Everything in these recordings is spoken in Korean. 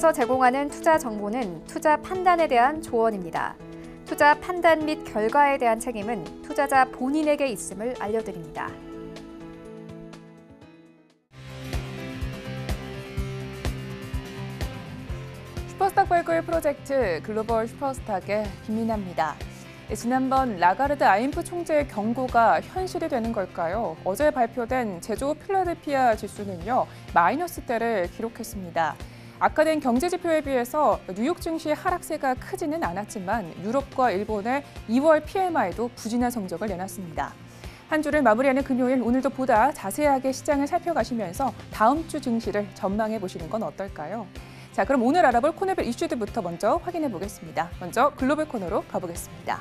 연준에서 제공하는 투자 정보는 투자 판단에 대한 조언입니다. 투자 판단 및 결과에 대한 책임은 투자자 본인에게 있음을 알려드립니다. 슈퍼스탁 발굴 프로젝트 글로벌 슈퍼스탁의 김민아입니다. 지난번 라가르드 IMF 총재의 경고가 현실이 되는 걸까요? 어제 발표된 제조 필라델피아 지수는요, 마이너스대를 기록했습니다. 악화된 경제 지표에 비해서 뉴욕 증시 하락세가 크지는 않았지만 유럽과 일본의 2월 PMI도 부진한 성적을 내놨습니다. 한 주를 마무리하는 금요일, 오늘도 보다 자세하게 시장을 살펴가시면서 다음 주 증시를 전망해 보시는 건 어떨까요? 자, 그럼 오늘 알아볼 코너별 이슈들부터 먼저 확인해 보겠습니다. 먼저 글로벌 코너로 가보겠습니다.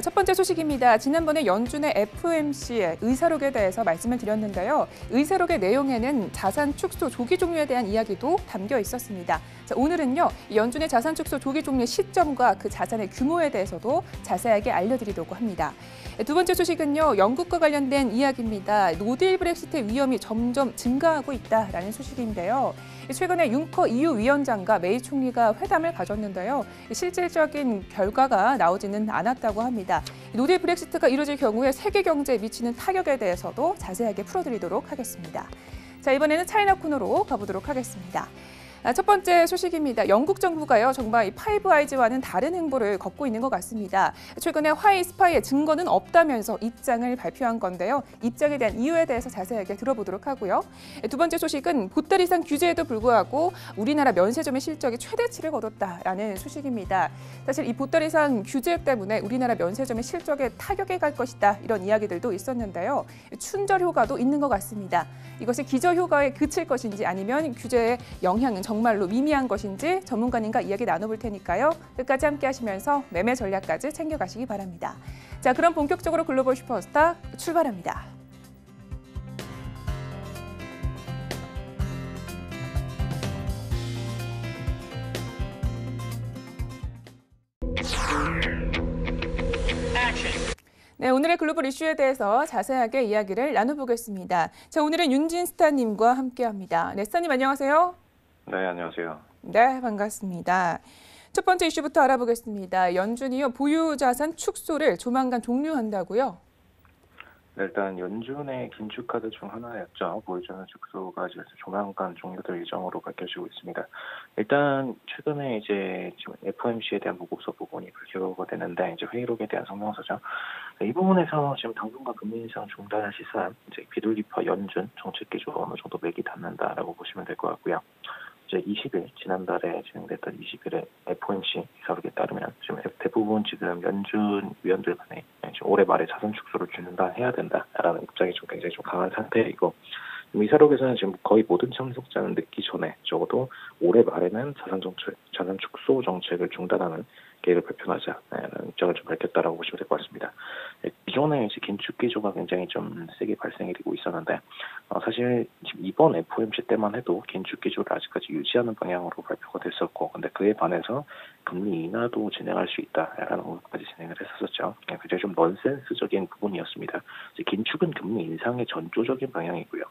첫 번째 소식입니다. 지난번에 연준의 FOMC의 의사록에 대해서 말씀을 드렸는데요. 의사록의 내용에는 자산 축소 조기 종료에 대한 이야기도 담겨 있었습니다. 자, 오늘은요, 연준의 자산 축소 조기 종료 시점과 그 자산의 규모에 대해서도 자세하게 알려드리려고 합니다. 두 번째 소식은요, 영국과 관련된 이야기입니다. 노딜 브렉시트의 위험이 점점 증가하고 있다라는 소식인데요. 최근에 융커 EU 위원장과 메이 총리가 회담을 가졌는데요. 실질적인 결과가 나오지는 않았다고 합니다. 노딜 브렉시트가 이루어질 경우에 세계 경제에 미치는 타격에 대해서도 자세하게 풀어드리도록 하겠습니다. 자, 이번에는 차이나 코너로 가보도록 하겠습니다. 첫 번째 소식입니다. 영국 정부가요, 정말 이 파이브 아이즈와는 다른 행보를 걷고 있는 것 같습니다. 최근에 화웨이 스파이의 증거는 없다면서 입장을 발표한 건데요. 입장에 대한 이유에 대해서 자세하게 들어보도록 하고요. 두 번째 소식은 보따리상 규제에도 불구하고 우리나라 면세점의 실적이 최대치를 거뒀다라는 소식입니다. 사실 이 보따리상 규제 때문에 우리나라 면세점의 실적에 타격이 갈 것이다, 이런 이야기들도 있었는데요. 춘절 효과도 있는 것 같습니다. 이것이 기저 효과에 그칠 것인지 아니면 규제의 영향은 정말로 미미한 것인지 전문가님과 이야기 나눠볼 테니까요. 끝까지 함께 하시면서 매매 전략까지 챙겨가시기 바랍니다. 자, 그럼 본격적으로 글로벌 슈퍼스탁 출발합니다. 네, 오늘의 글로벌 이슈에 대해서 자세하게 이야기를 나눠보겠습니다. 자, 오늘은 윤진 스타님과 함께합니다. 네, 스타님 안녕하세요. 네, 안녕하세요. 네, 반갑습니다. 첫 번째 이슈부터 알아보겠습니다. 연준이요, 보유자산 축소를 조만간 종료한다고요? 네, 일단 연준의 긴축 카드 중 하나였죠. 보유자산 축소가 이제 조만간 종료될 예정으로 밝혀지고 있습니다. 일단 최근에 이제 지금 FOMC에 대한 보고서 부분이 발표가 되는데, 이제 회의록에 대한 성명서죠. 이 부분에서 지금 당분간 금리 인상 중단을 시사한 이제 비둘기파 연준 정책 기조가 어느 정도 맥이 닿는다라고 보시면 될 것 같고요. 이제 20일, 지난달에 진행됐던 20일에 FOMC 의사록에 따르면 지금 대부분 지금 연준 위원들 간에 지금 올해 말에 자산 축소를 중단해야 된다라는 입장이 좀 굉장히 좀 강한 상태이고, 의사록에서는 지금 거의 모든 참석자는 늦기 전에 적어도 올해 말에는 자산 축소 정책을 중단하는 계획을 발표하자라는 입장을 좀 밝혔다라고 보시면 될 것 같습니다. 기존에 이제 긴축 기조가 굉장히 좀 세게 발생이 되고 있었는데, 사실 지금 이번 FOMC 때만 해도 긴축 기조를 아직까지 유지하는 방향으로 발표가 됐었고, 근데 그에 반해서 금리 인하도 진행할 수 있다라는 부분까지 진행을 했었죠. 굉장히 좀 넌센스적인 부분이었습니다. 이제 긴축은 금리 인상의 전조적인 방향이고요.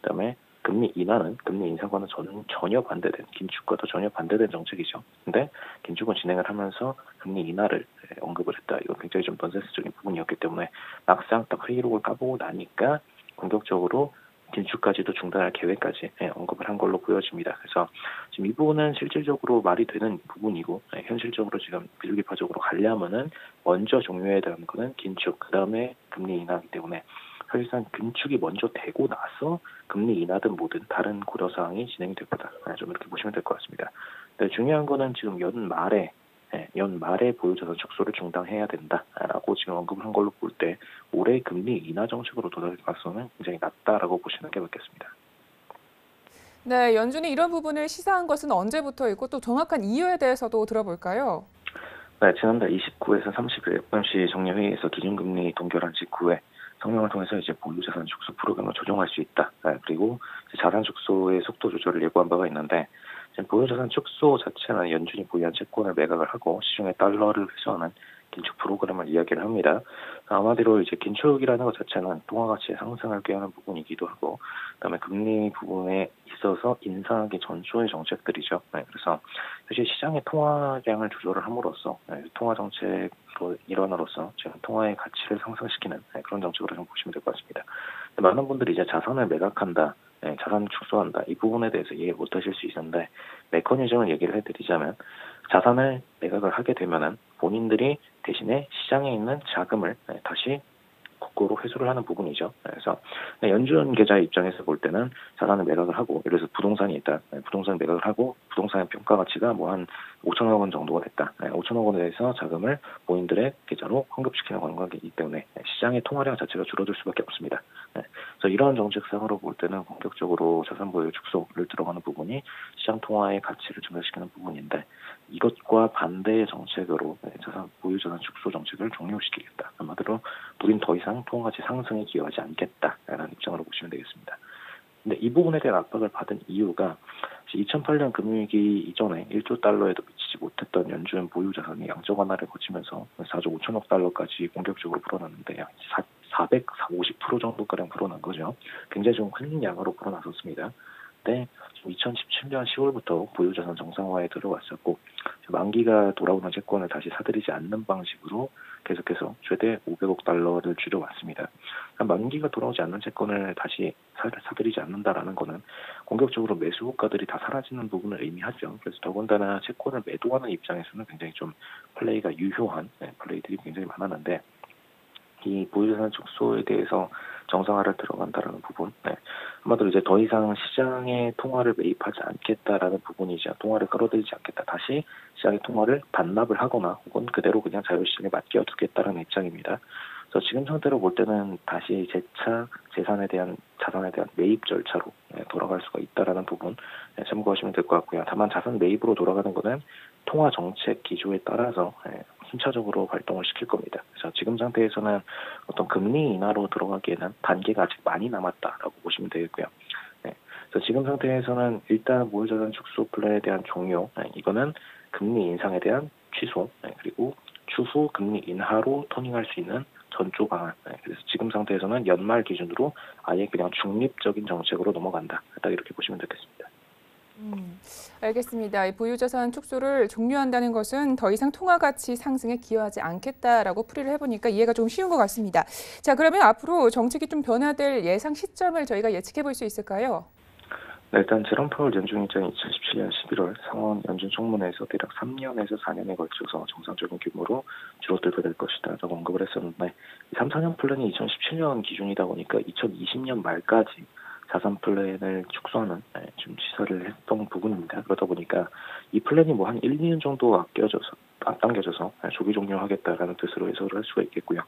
그다음에 금리 인하는 금리 인상과는 전혀 반대된, 긴축과도 전혀 반대된 정책이죠. 근데 긴축은 진행을 하면서 금리 인하를 언급을 했다. 이건 굉장히 좀 넌센스적인 부분이었기 때문에 막상 딱 회의록을 까보고 나니까 공격적으로 긴축까지도 중단할 계획까지 언급을 한 걸로 보여집니다. 그래서 지금 이 부분은 실질적으로 말이 되는 부분이고, 현실적으로 지금 비둘기파적으로 가려면은 먼저 종료해야 되는 거는 긴축, 그 다음에 금리 인하이기 때문에 사실상 긴축이 먼저 되고 나서 금리 인하든 뭐든 다른 고려사항이 진행될 거다. 좀 이렇게 보시면 될 것 같습니다. 네, 중요한 거는 지금 연말에 보유자산 축소를 중단해야 된다라고 지금 언급을 한 걸로 볼 때 올해 금리 인하 정책으로 도달할 가능성은 굉장히 낮다라고 보시는 게 맞겠습니다. 네, 연준이 이런 부분을 시사한 것은 언제부터이고 또 정확한 이유에 대해서도 들어볼까요? 네, 지난달 29에서 30일 FOMC 정례회의에서 기준금리 동결한 직후에 성명을 통해서 이제 보유자산 축소 프로그램을 조정할 수 있다. 그리고 자산 축소의 속도 조절을 예고한 바가 있는데, 지금 보유자산 축소 자체는 연준이 보유한 채권을 매각을 하고 시중에 달러를 회수하는 긴축 프로그램을 이야기를 합니다. 아마대로 이제 긴축이라는 것 자체는 통화 가치의 상승을 꾀하는 부분이기도 하고, 그다음에 금리 부분에 있어서 인상하기 전초의 정책들이죠. 그래서 사실 시장의 통화량을 조절을 함으로써 통화 정책으로 일환으로서 지금 통화의 가치를 상승시키는 그런 정책으로 좀 보시면 될 것 같습니다. 많은 분들이 이제 자산을 매각한다, 자산을 축소한다, 이 부분에 대해서 이해 못하실 수 있는데, 메커니즘을 얘기를 해드리자면 자산을 매각을 하게 되면은 본인들이 대신에 시장에 있는 자금을 다시 국고로 회수를 하는 부분이죠. 그래서 연준 계좌의 입장에서 볼 때는 자산을 매각을 하고, 예를 들어서 부동산이 있다. 부동산 매각을 하고 부동산의 평가 가치가 뭐 한 5천억 원 정도가 됐다. 5천억 원에 대해서 자금을 본인들의 계좌로 환급시키는 관광이기 때문에 시장의 통화량 자체가 줄어들 수밖에 없습니다. 그래서 이러한 정책상으로 볼 때는 본격적으로 자산 보유 축소를 들어가는 부분이 시장 통화의 가치를 증가시키는 부분인데, 이것과 반대의 정책으로 자산 보유 자산 축소 정책을 종료시키겠다. 한마디로 우린 더 이상 통화 가치 상승에 기여하지 않겠다라는 입장으로 보시면 되겠습니다. 근데 이 부분에 대한 압박을 받은 이유가 2008년 금융위기 이전에 1조 달러에도 미치지 못했던 연준 보유 자산이 양적 완화를 거치면서 4조 5천억 달러까지 본격적으로 불어났는데 450% 정도가량 불어난 거죠. 굉장히 좀 큰 양으로 불어났었습니다. 근데 2017년 10월부터 보유자산 정상화에 들어왔었고, 만기가 돌아오는 채권을 다시 사들이지 않는 방식으로 계속해서 최대 500억 달러를 줄여왔습니다. 만기가 돌아오지 않는 채권을 다시 사들이지 않는다라는 거는 공격적으로 매수 호가들이 다 사라지는 부분을 의미하죠. 그래서 더군다나 채권을 매도하는 입장에서는 굉장히 좀 플레이가 유효한 플레이들이 굉장히 많았는데, 이 보유자산 축소에 대해서 정상화를 들어간다라는 부분, 한마디로 이제 더 이상 시장의 통화를 매입하지 않겠다라는 부분이자 통화를 끌어들이지 않겠다, 다시 시장의 통화를 반납을 하거나 혹은 그대로 그냥 자유시장에 맡겨두겠다라는 입장입니다. 그래서 지금 상태로 볼 때는 다시 재차 자산에 대한 매입 절차로 돌아갈 수가 있다라는 부분 참고하시면 될 것 같고요. 다만 자산 매입으로 돌아가는 것은 통화 정책 기조에 따라서 순차적으로 발동을 시킬 겁니다. 그래서 지금 상태에서는 어떤 금리 인하로 들어가기에는 단계가 아직 많이 남았다라고 보시면 되겠고요. 그래서 지금 상태에서는 일단 보유자산 축소 플랜에 대한 종료, 이거는 금리 인상에 대한 취소, 그리고 추후 금리 인하로 터닝할 수 있는 전조 방안. 그래서 지금 상태에서는 연말 기준으로 아예 그냥 중립적인 정책으로 넘어간다. 딱 이렇게 보시면 되겠습니다. 알겠습니다. 이 보유자산 축소를 종료한다는 것은 더 이상 통화 가치 상승에 기여하지 않겠다라고 풀이를 해보니까 이해가 좀 쉬운 것 같습니다. 자, 그러면 앞으로 정책이 좀 변화될 예상 시점을 저희가 예측해 볼 수 있을까요? 일단 제롬 파월 연준 의장이 2017년 11월 상원 연준 총문회에서 대략 3년에서 4년에 걸쳐서 정상적인 규모로 줄어들게 될 것이다 라고 언급을 했었는데, 3, 4년 플랜이 2017년 기준이다 보니까 2020년 말까지 자산 플랜을 축소하는 좀 시사를 했던 부분입니다. 그러다 보니까 이 플랜이 뭐 한 1, 2년 정도 앞당겨져서 조기 종료하겠다라는 뜻으로 해석을 할 수가 있겠고요.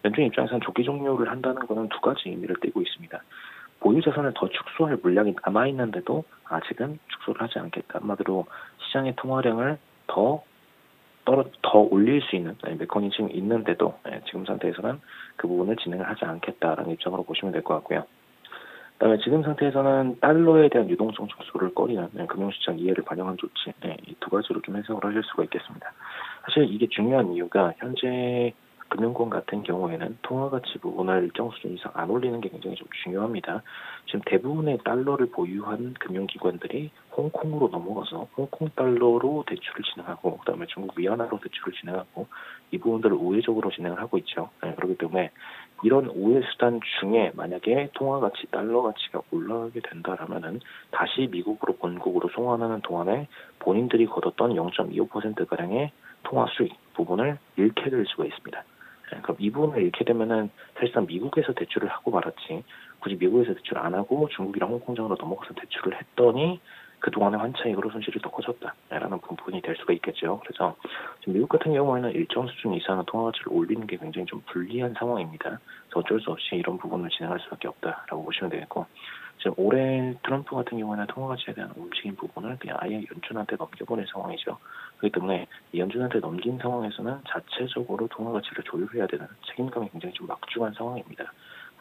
연준 입장에서는 조기 종료를 한다는 것은 두 가지 의미를 띠고 있습니다. 보유 자산을 더 축소할 물량이 남아있는데도 아직은 축소를 하지 않겠다. 한마디로 시장의 통화량을 더 올릴 수 있는 메커니즘이 있는데도 지금 상태에서는 그 부분을 진행을 하지 않겠다라는 입장으로 보시면 될 것 같고요. 그다음에 지금 상태에서는 달러에 대한 유동성 축소를 꺼리는 금융시장 이해를 반영한 조치, 이 두 가지로 좀 해석을 하실 수가 있겠습니다. 사실 이게 중요한 이유가 현재 금융권 같은 경우에는 통화 가치 부분을 일정 수준 이상 안 올리는 게 굉장히 좀 중요합니다. 지금 대부분의 달러를 보유한 금융기관들이 홍콩으로 넘어가서 홍콩 달러로 대출을 진행하고, 그다음에 중국 위안화로 대출을 진행하고, 이 부분들을 우회적으로 진행을 하고 있죠. 그렇기 때문에 이런 우회 수단 중에 만약에 통화 가치, 달러 가치가 올라가게 된다라면은 다시 미국으로 본국으로 송환하는 동안에 본인들이 거뒀던 0.25%가량의 통화 수익 부분을 잃게 될 수가 있습니다. 그럼 이 부분을 잃게 되면은 사실상 미국에서 대출을 하고 말았지, 굳이 미국에서 대출 안 하고 중국이랑 홍콩장으로 넘어가서 대출을 했더니 그동안의 환차익으로 손실이 더 커졌다라는 부분이 될 수가 있겠죠. 그래서 지금 미국 같은 경우에는 일정 수준 이상의 통화 가치를 올리는 게 굉장히 좀 불리한 상황입니다. 그래서 어쩔 수 없이 이런 부분을 진행할 수밖에 없다라고 보시면 되겠고, 지금 올해 트럼프 같은 경우에는 통화 가치에 대한 움직임 부분을 그냥 아예 연준한테 넘겨버린 상황이죠. 그렇기 때문에 연준한테 넘긴 상황에서는 자체적으로 통화 가치를 조율해야 되는 책임감이 굉장히 좀 막중한 상황입니다.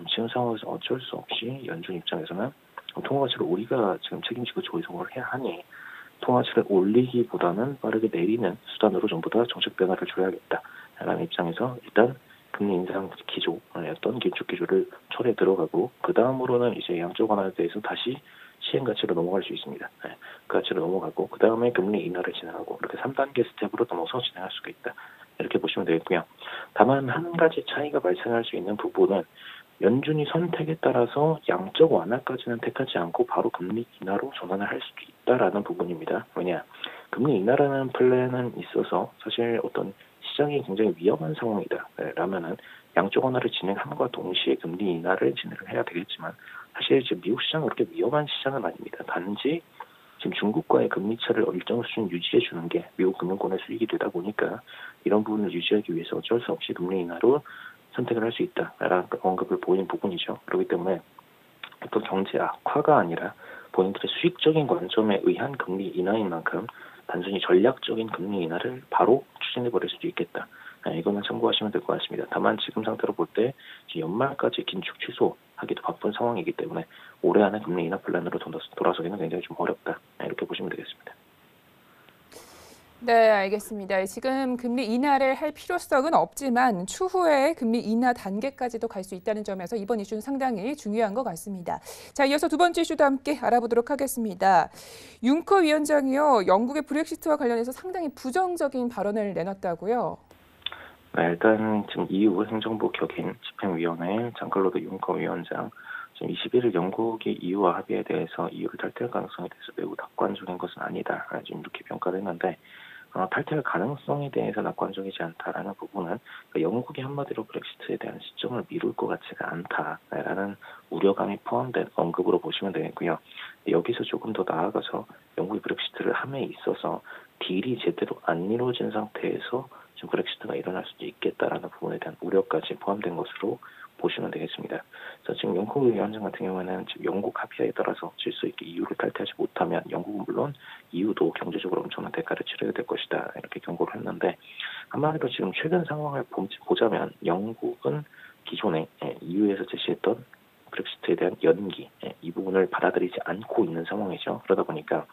지금 상황에서 어쩔 수 없이 연준 입장에서는 통화 가치를 우리가 지금 책임지고 조정을 해야 하니 통화 가치를 올리기보다는 빠르게 내리는 수단으로 전부 다 정책 변화를 줘야겠다. 라는 입장에서 일단 금리 인상 기조, 어떤 긴축 기조를 철에 들어가고 그 다음으로는 이제 양적 완화에 대해서 다시 시행 가치로 넘어갈 수 있습니다. 그 가치로 넘어가고 그 다음에 금리 인하를 진행하고 이렇게 3단계 스텝으로 넘어서 진행할 수가 있다. 이렇게 보시면 되겠고요. 다만 한 가지 차이가 발생할 수 있는 부분은 연준이 선택에 따라서 양적 완화까지는 택하지 않고 바로 금리 인하로 전환을 할 수도 있다라는 부분입니다. 왜냐, 금리 인하라는 플랜은 있어서 사실 어떤 시장이 굉장히 위험한 상황이다 라면은 양적 완화를 진행함과 동시에 금리 인하를 진행을 해야 되겠지만 사실 지금 미국 시장은 그렇게 위험한 시장은 아닙니다. 단지 지금 중국과의 금리 차를 일정 수준 유지해 주는 게 미국 금융권의 수익이 되다 보니까 이런 부분을 유지하기 위해서 어쩔 수 없이 금리 인하로 선택을 할 수 있다라는 언급을 보인 부분이죠. 그렇기 때문에 어떤 경제 악화가 아니라 본인들의 수익적인 관점에 의한 금리 인하인 만큼 단순히 전략적인 금리 인하를 바로 추진해버릴 수도 있겠다. 이거는 참고하시면 될 것 같습니다. 다만 지금 상태로 볼 때 연말까지 긴축 취소하기도 바쁜 상황이기 때문에 올해 안에 금리 인하 플랜으로 돌아서기는 굉장히 좀 어렵다. 이렇게 보시면 되겠습니다. 네, 알겠습니다. 지금 금리 인하를 할 필요성은 없지만 추후에 금리 인하 단계까지도 갈 수 있다는 점에서 이번 이슈는 상당히 중요한 것 같습니다. 자, 이어서 두 번째 이슈도 함께 알아보도록 하겠습니다. 융커 위원장이요, 영국의 브렉시트와 관련해서 상당히 부정적인 발언을 내놨다고요? 네, 일단 지금 EU 행정부 격인 집행위원회 장클로드 융커 위원장 지금 21일 영국이 EU와 합의에 대해서 EU를 탈퇴할 가능성에 대해서 매우 낙관적인 것은 아니다. 지금 이렇게 평가를 했는데 탈퇴할 가능성에 대해서 낙관적이지 않다라는 부분은 영국이 한마디로 브렉시트에 대한 시점을 미룰 것 같지가 않다라는 우려감이 포함된 언급으로 보시면 되겠고요. 여기서 조금 더 나아가서 영국이 브렉시트를 함에 있어서 딜이 제대로 안 이루어진 상태에서 지금 브렉시트가 일어날 수도 있겠다라는 부분에 대한 우려까지 포함된 것으로 보시면 되겠습니다. 그래서 지금 영국 위원장 같은 경우에는 지금 영국 합의에 따라서 질서 있게 EU를 탈퇴하지 못하면 영국은 물론 EU도 경제적으로 엄청난 대가를 치러야 될 것이다 이렇게 경고를 했는데 한마디로 지금 최근 상황을 보자면 영국은 기존에 EU에서 제시했던 브렉시트에 대한 연기 이 부분을 받아들이지 않고 있는 상황이죠. 그러다 보니까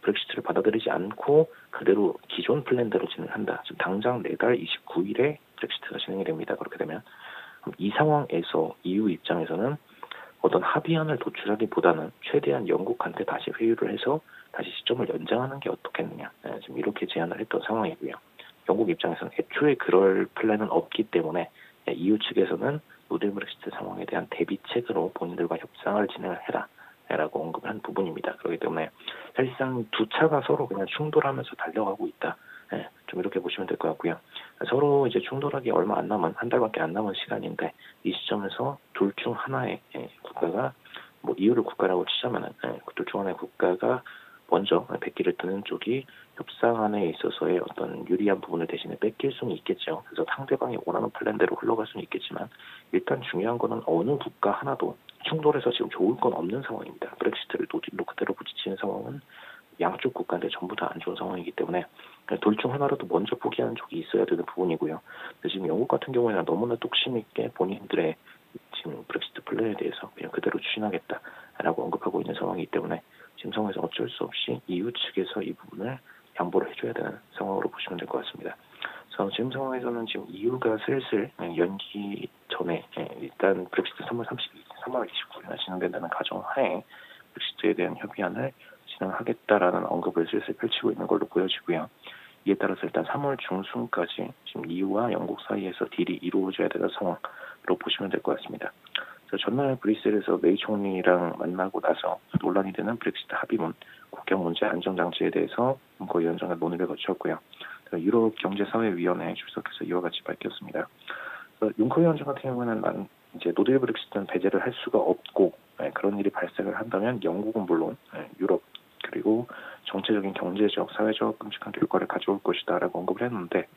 브렉시트를 받아들이지 않고 그대로 기존 플랜대로 진행한다. 지금 당장 내달 29일에 브렉시트가 진행이 됩니다. 그렇게 되면 이 상황에서 EU 입장에서는 어떤 합의안을 도출하기보다는 최대한 영국한테 다시 회유를 해서 다시 시점을 연장하는 게 어떻겠느냐. 지금 이렇게 제안을 했던 상황이고요. 영국 입장에서는 애초에 그럴 플랜은 없기 때문에 EU 측에서는 노딜 브렉시트 상황에 대한 대비책으로 본인들과 협상을 진행을 해라. 라고 언급을 한 부분입니다. 그렇기 때문에 사실상 두 차가 서로 그냥 충돌하면서 달려가고 있다. 좀 이렇게 보시면 될 것 같고요. 서로 이제 충돌하기 얼마 안 남은 한 달밖에 안 남은 시간인데 이 시점에서 둘 중 하나의 국가가 뭐 EU를 국가라고 치자면은 둘 중 하나의 국가가 먼저 백기를 드는 쪽이 협상안에 있어서의 어떤 유리한 부분을 대신에 뺏길 수는 있겠죠. 그래서 상대방이 원하는 플랜대로 흘러갈 수는 있겠지만 일단 중요한 거는 어느 국가 하나도 충돌해서 지금 좋을 건 없는 상황입니다. 브렉시트를 노딜로 그대로 부딪히는 상황은 양쪽 국가인데 전부 다 안 좋은 상황이기 때문에 둘 중 하나라도 먼저 포기하는 쪽이 있어야 되는 부분이고요. 지금 영국 같은 경우에는 너무나 뚝심 있게 본인들의 지금 브렉시트 플랜에 대해서 그냥 그대로 추진하겠다라고 언급하고 있는 상황이기 때문에 지금 상황에서 어쩔 수 없이 EU 측에서 이 부분을 양보를 해줘야 되는 상황으로 보시면 될 것 같습니다. 그래서 지금 상황에서는 지금 EU가 슬슬 연기 전에 일단 브렉시트 3월 29일에 진행된다는 가정하에 브렉시트에 대한 협의안을 진행하겠다라는 언급을 슬슬 펼치고 있는 걸로 보여지고요. 이에 따라서 일단 3월 중순까지 지금 EU와 영국 사이에서 딜이 이루어져야 되는 상황으로 보시면 될 것 같습니다. 그래서 전날 브뤼셀에서 메이 총리랑 만나고 나서 논란이 되는 브렉시트 합의문, 국경 문제 안전장치에 대해서 융커 위원장과 논의를 거쳤고요. 유럽 경제사회위원회에 출석해서 이와 같이 밝혔습니다. 융커 위원장 같은 경우는 이제 노딜 브렉시트는 배제를 할 수가 없고 그런 일이 발생을 한다면 영국은 물론 유럽 그리고 정체적인 경제적, 사회적 끔찍한 결과를 가져올 것이다라고 언급을 했는데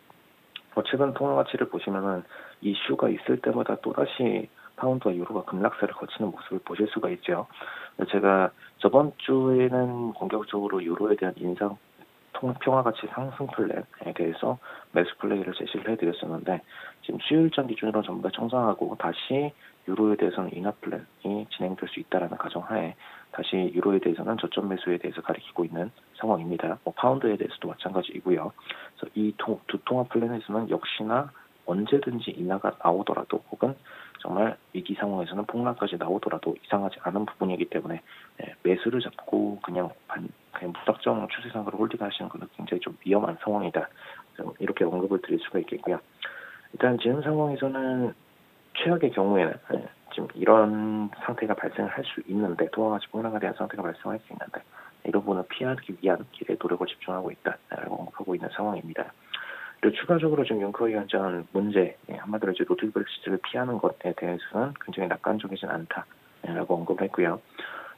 최근 통화 가치를 보시면은 이슈가 있을 때마다 또다시 파운드와 유로가 급락세를 거치는 모습을 보실 수가 있죠. 제가 저번 주에는 공격적으로 유로에 대한 인상 평화 가치 상승 플랜에 대해서 매수 플레이를 제시를 해드렸었는데 지금 수요일장 기준으로 전부 다 청산하고 다시 유로에 대해서는 인하 플랜이 진행될 수 있다라는 가정하에 다시 유로에 대해서는 저점 매수에 대해서 가리키고 있는 상황입니다. 파운드에 대해서도 마찬가지이고요. 그래서 이 두 통화 플랜에서는 역시나 언제든지 인하가 나오더라도 혹은 정말 위기 상황에서는 폭락까지 나오더라도 이상하지 않은 부분이기 때문에 매수를 잡고 그냥 무작정 추세상으로 홀딩하시는 것은 굉장히 좀 위험한 상황이다. 이렇게 언급을 드릴 수가 있겠고요. 일단 지금 상황에서는 최악의 경우에는 지금 이런 상태가 발생을 할 수 있는데 통화가치 폭락에 대한 상태가 발생할 수 있는데 이런 부분을 피하기 위한 길에 노력을 집중하고 있다라고 언급하고 있는 상황입니다. 그리고 추가적으로 지금 융커 위원장은 문제, 한마디로 이제 노틸 브렉시트를 피하는 것에 대해서는 굉장히 낙관적이진 않다라고 언급을 했고요.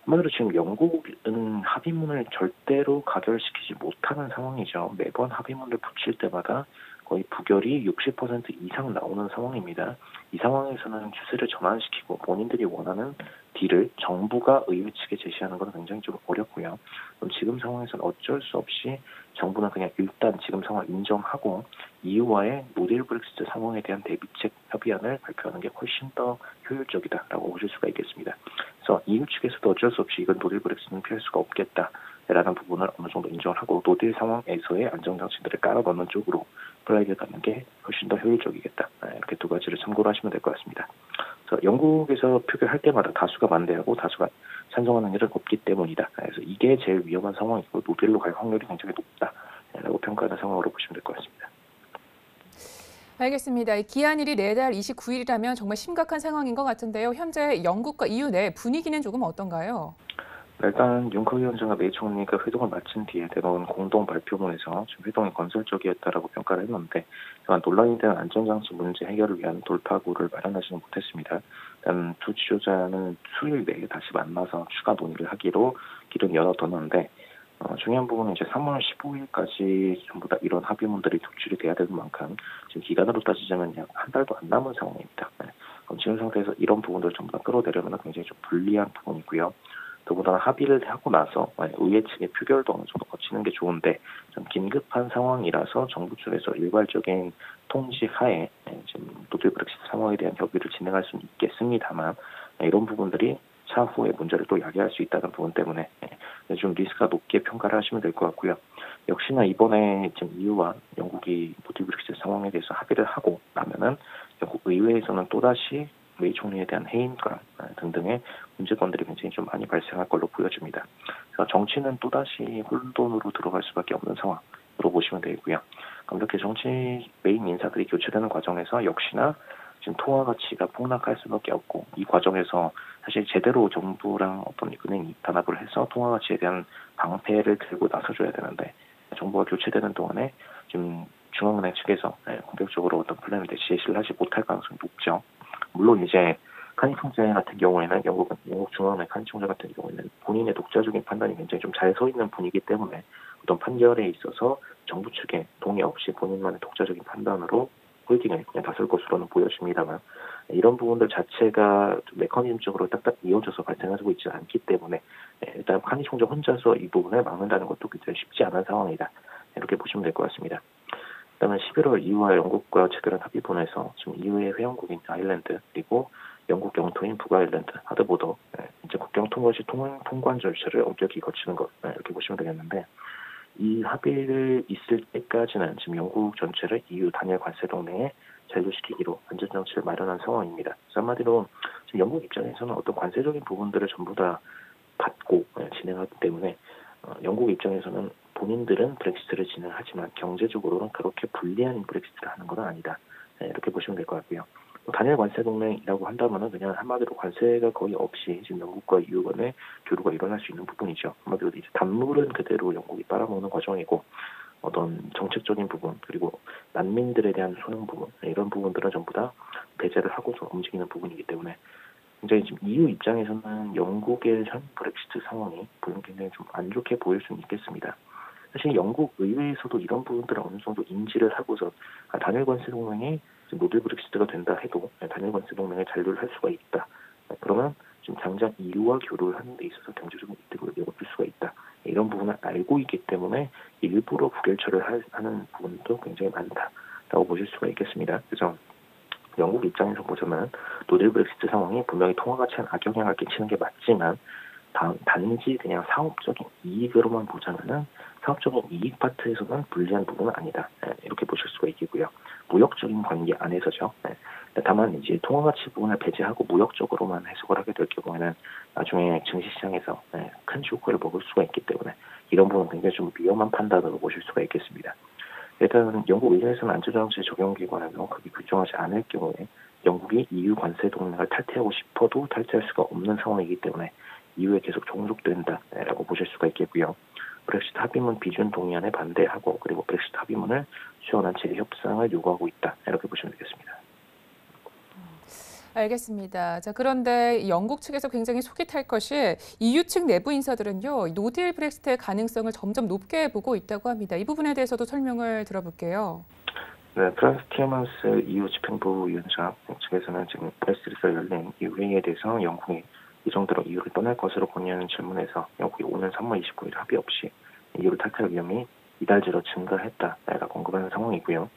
한마디로 지금 영국은 합의문을 절대로 가결시키지 못하는 상황이죠. 매번 합의문을 붙일 때마다 거의 부결이 60% 이상 나오는 상황입니다. 이 상황에서는 추세를 전환시키고 본인들이 원하는 딜을 정부가 의회 측에 제시하는 건 굉장히 좀 어렵고요. 그럼 지금 상황에서는 어쩔 수 없이 정부는 그냥 일단 지금 상황 인정하고 EU와의 노딜 브렉시트 상황에 대한 대비책 협의안을 발표하는 게 훨씬 더 효율적이다라고 보실 수가 있겠습니다. 그래서 EU 측에서도 어쩔 수 없이 이건 노딜 브렉시트는 피할 수가 없겠다라는 부분을 어느 정도 인정을 하고 노딜 상황에서의 안정장치들을 깔아넣는 쪽으로 플라이를 갖는 게 훨씬 더 효율적이겠다. 이렇게 두 가지를 참고로 하시면 될 것 같습니다. 그래서 영국에서 표결할 때마다 다수가 반대하고 다수가 찬성하는 일은 없기 때문이다. 그래서 이게 제일 위험한 상황이고 노딜로 갈 확률이 굉장히 높다라고 평가하는 상황으로 보시면 될 것 같습니다. 알겠습니다. 기한일이 내달 29일이라면 정말 심각한 상황인 것 같은데요. 현재 영국과 EU 내 분위기는 조금 어떤가요? 일단 융커 위원장과 메이 총리가 회동을 마친 뒤에 내놓은 공동 발표문에서 지금 회동이 건설적이었다라고 평가를 했는데 다만 논란이 된 안전장치 문제 해결을 위한 돌파구를 마련하지는 못했습니다. 일단 두 지도자는 수요일 내에 다시 만나서 추가 논의를 하기로 길은 열어뒀는데 중요한 부분은 이제 3월 15일까지 전부 다 이런 합의문들이 도출이 돼야 되는 만큼 지금 기간으로 따지자면 약 한 달도 안 남은 상황입니다. 그럼 지금 상태에서 이런 부분들을 전부 다 끌어내려면 굉장히 좀 불리한 부분이고요. 더군다나 합의를 하고 나서 의회 측의 표결도 어느 정도 거치는 게 좋은데 좀 긴급한 상황이라서 정부 쪽에서 일괄적인 통지 하에 지금 노딜 브렉시트 상황에 대한 협의를 진행할 수는 있겠습니다만 이런 부분들이 차후에 문제를 또 야기할 수 있다는 부분 때문에 좀 리스크가 높게 평가를 하시면 될 것 같고요. 역시나 이번에 지금 EU와 영국이 노딜 브렉시트 상황에 대해서 합의를 하고 나면은 영국 의회에서는 또다시 메이 총리에 대한 해임과 등등의 문제점들이 굉장히 좀 많이 발생할 걸로 보여집니다. 그래서 정치는 또다시 혼돈으로 들어갈 수밖에 없는 상황으로 보시면 되고요. 그럼 이렇게 정치 메인 인사들이 교체되는 과정에서 역시나 지금 통화 가치가 폭락할 수밖에 없고 이 과정에서 사실 제대로 정부랑 어떤 은행이 단합을 해서 통화 가치에 대한 방패를 들고 나서줘야 되는데 정부가 교체되는 동안에 지금 중앙은행 측에서 공격적으로 어떤 플랜을 제시를 하지 못할 가능성이 높죠. 물론 이제 카니 총재 같은 경우에는 영국 중앙은행 카니 총재 같은 경우에는 본인의 독자적인 판단이 굉장히 좀 잘 서 있는 분이기 때문에 어떤 판결에 있어서 정부 측에 동의 없이 본인만의 독자적인 판단으로 홀딩을 그냥 다쓸 것으로는 보여집니다만 이런 부분들 자체가 좀 메커니즘적으로 딱딱 이어져서 발생하고 있지 않기 때문에 일단 카니 총재 혼자서 이 부분을 막는다는 것도 굉장히 쉽지 않은 상황이다. 이렇게 보시면 될 것 같습니다. 그다음에 11월 EU와 영국과 체결한 합의문에서 지금 EU의 회원국인 아일랜드 그리고 영국 영토인 북아일랜드 하드보더 이제 국경 통과 시 통관 절차를 엄격히 거치는 것 이렇게 보시면 되겠는데 이 합의를 있을 때까지는 지금 영국 전체를 EU 단일 관세 동맹에 잔류시키기로 안전장치를 마련한 상황입니다. 그래서 한마디로 지금 영국 입장에서는 어떤 관세적인 부분들을 전부 다 받고 진행하기 때문에 영국 입장에서는 본인들은 브렉시트를 진행하지만 경제적으로는 그렇게 불리한 브렉시트를 하는 건 아니다. 이렇게 보시면 될 것 같고요. 단일 관세 동맹이라고 한다면은 그냥 한마디로 관세가 거의 없이 지금 영국과 EU 간의 교류가 일어날 수 있는 부분이죠. 한마디로 이제 단물은 그대로 영국이 빨아먹는 과정이고 어떤 정책적인 부분 그리고 난민들에 대한 소용 부분 이런 부분들은 전부 다 배제를 하고서 움직이는 부분이기 때문에 굉장히 지금 EU 입장에서는 영국의 현 브렉시트 상황이 굉장히 좀 안 좋게 보일 수는 있겠습니다. 사실 영국 의회에서도 이런 부분들을 어느 정도 인지를 하고서 단일 관세 동맹이 노딜 브렉시트가 된다 해도 단일 관세 동맹에 잔류를 할 수가 있다. 그러면 지금 당장 EU와 교류를 하는 데 있어서 경제적인 이득을 얻을 수가 있다. 이런 부분을 알고 있기 때문에 일부러 부결처를 하는 부분도 굉장히 많다라고 보실 수가 있겠습니다. 그래서 영국 입장에서 보자면 노딜 브렉시트 상황이 분명히 통화 가치에 악영향을 끼치는 게 맞지만 단지 그냥 사업적인 이익으로만 보자면은 사업적인 이익 파트에서는 불리한 부분은 아니다. 이렇게 보실 수가 있겠고요. 무역적인 관계 안에서죠. 다만 이제 통화 가치 부분을 배제하고 무역적으로만 해석을 하게 될 경우에는 나중에 증시시장에서 큰 쇼크를 먹을 수가 있기 때문에 이런 부분은 굉장히 좀 위험한 판단으로 보실 수가 있겠습니다. 일단 영국 의회에서는 안전장치 적용기관에서 그게 규정하지 않을 경우에 영국이 EU 관세 동맹을 탈퇴하고 싶어도 탈퇴할 수가 없는 상황이기 때문에 EU에 계속 종속된다라고 보실 수가 있겠고요. 브렉시트 합의문 비준 동의안에 반대하고 그리고 브렉시트 합의문을 수용한 재협상을 요구하고 있다. 이렇게 보시면 되겠습니다. 알겠습니다. 자, 그런데 영국 측에서 굉장히 속이 탈 것이 EU 측 내부 인사들은요, 노딜 브렉시트의 가능성을 점점 높게 보고 있다고 합니다. 이 부분에 대해서도 설명을 들어볼게요. 네, 프란스 티어먼스 EU 집행부위원장 측에서는 지금 브렉시트에서 열린 이 회의에 대해서 영국이 이 정도로 EU를 떠날 것으로 권유하는 질문에서 영국이 오는 3월 29일 합의 없이 EU를 탈퇴할 위험이 이달지로 증가했다라고 언급하는 상황이고요.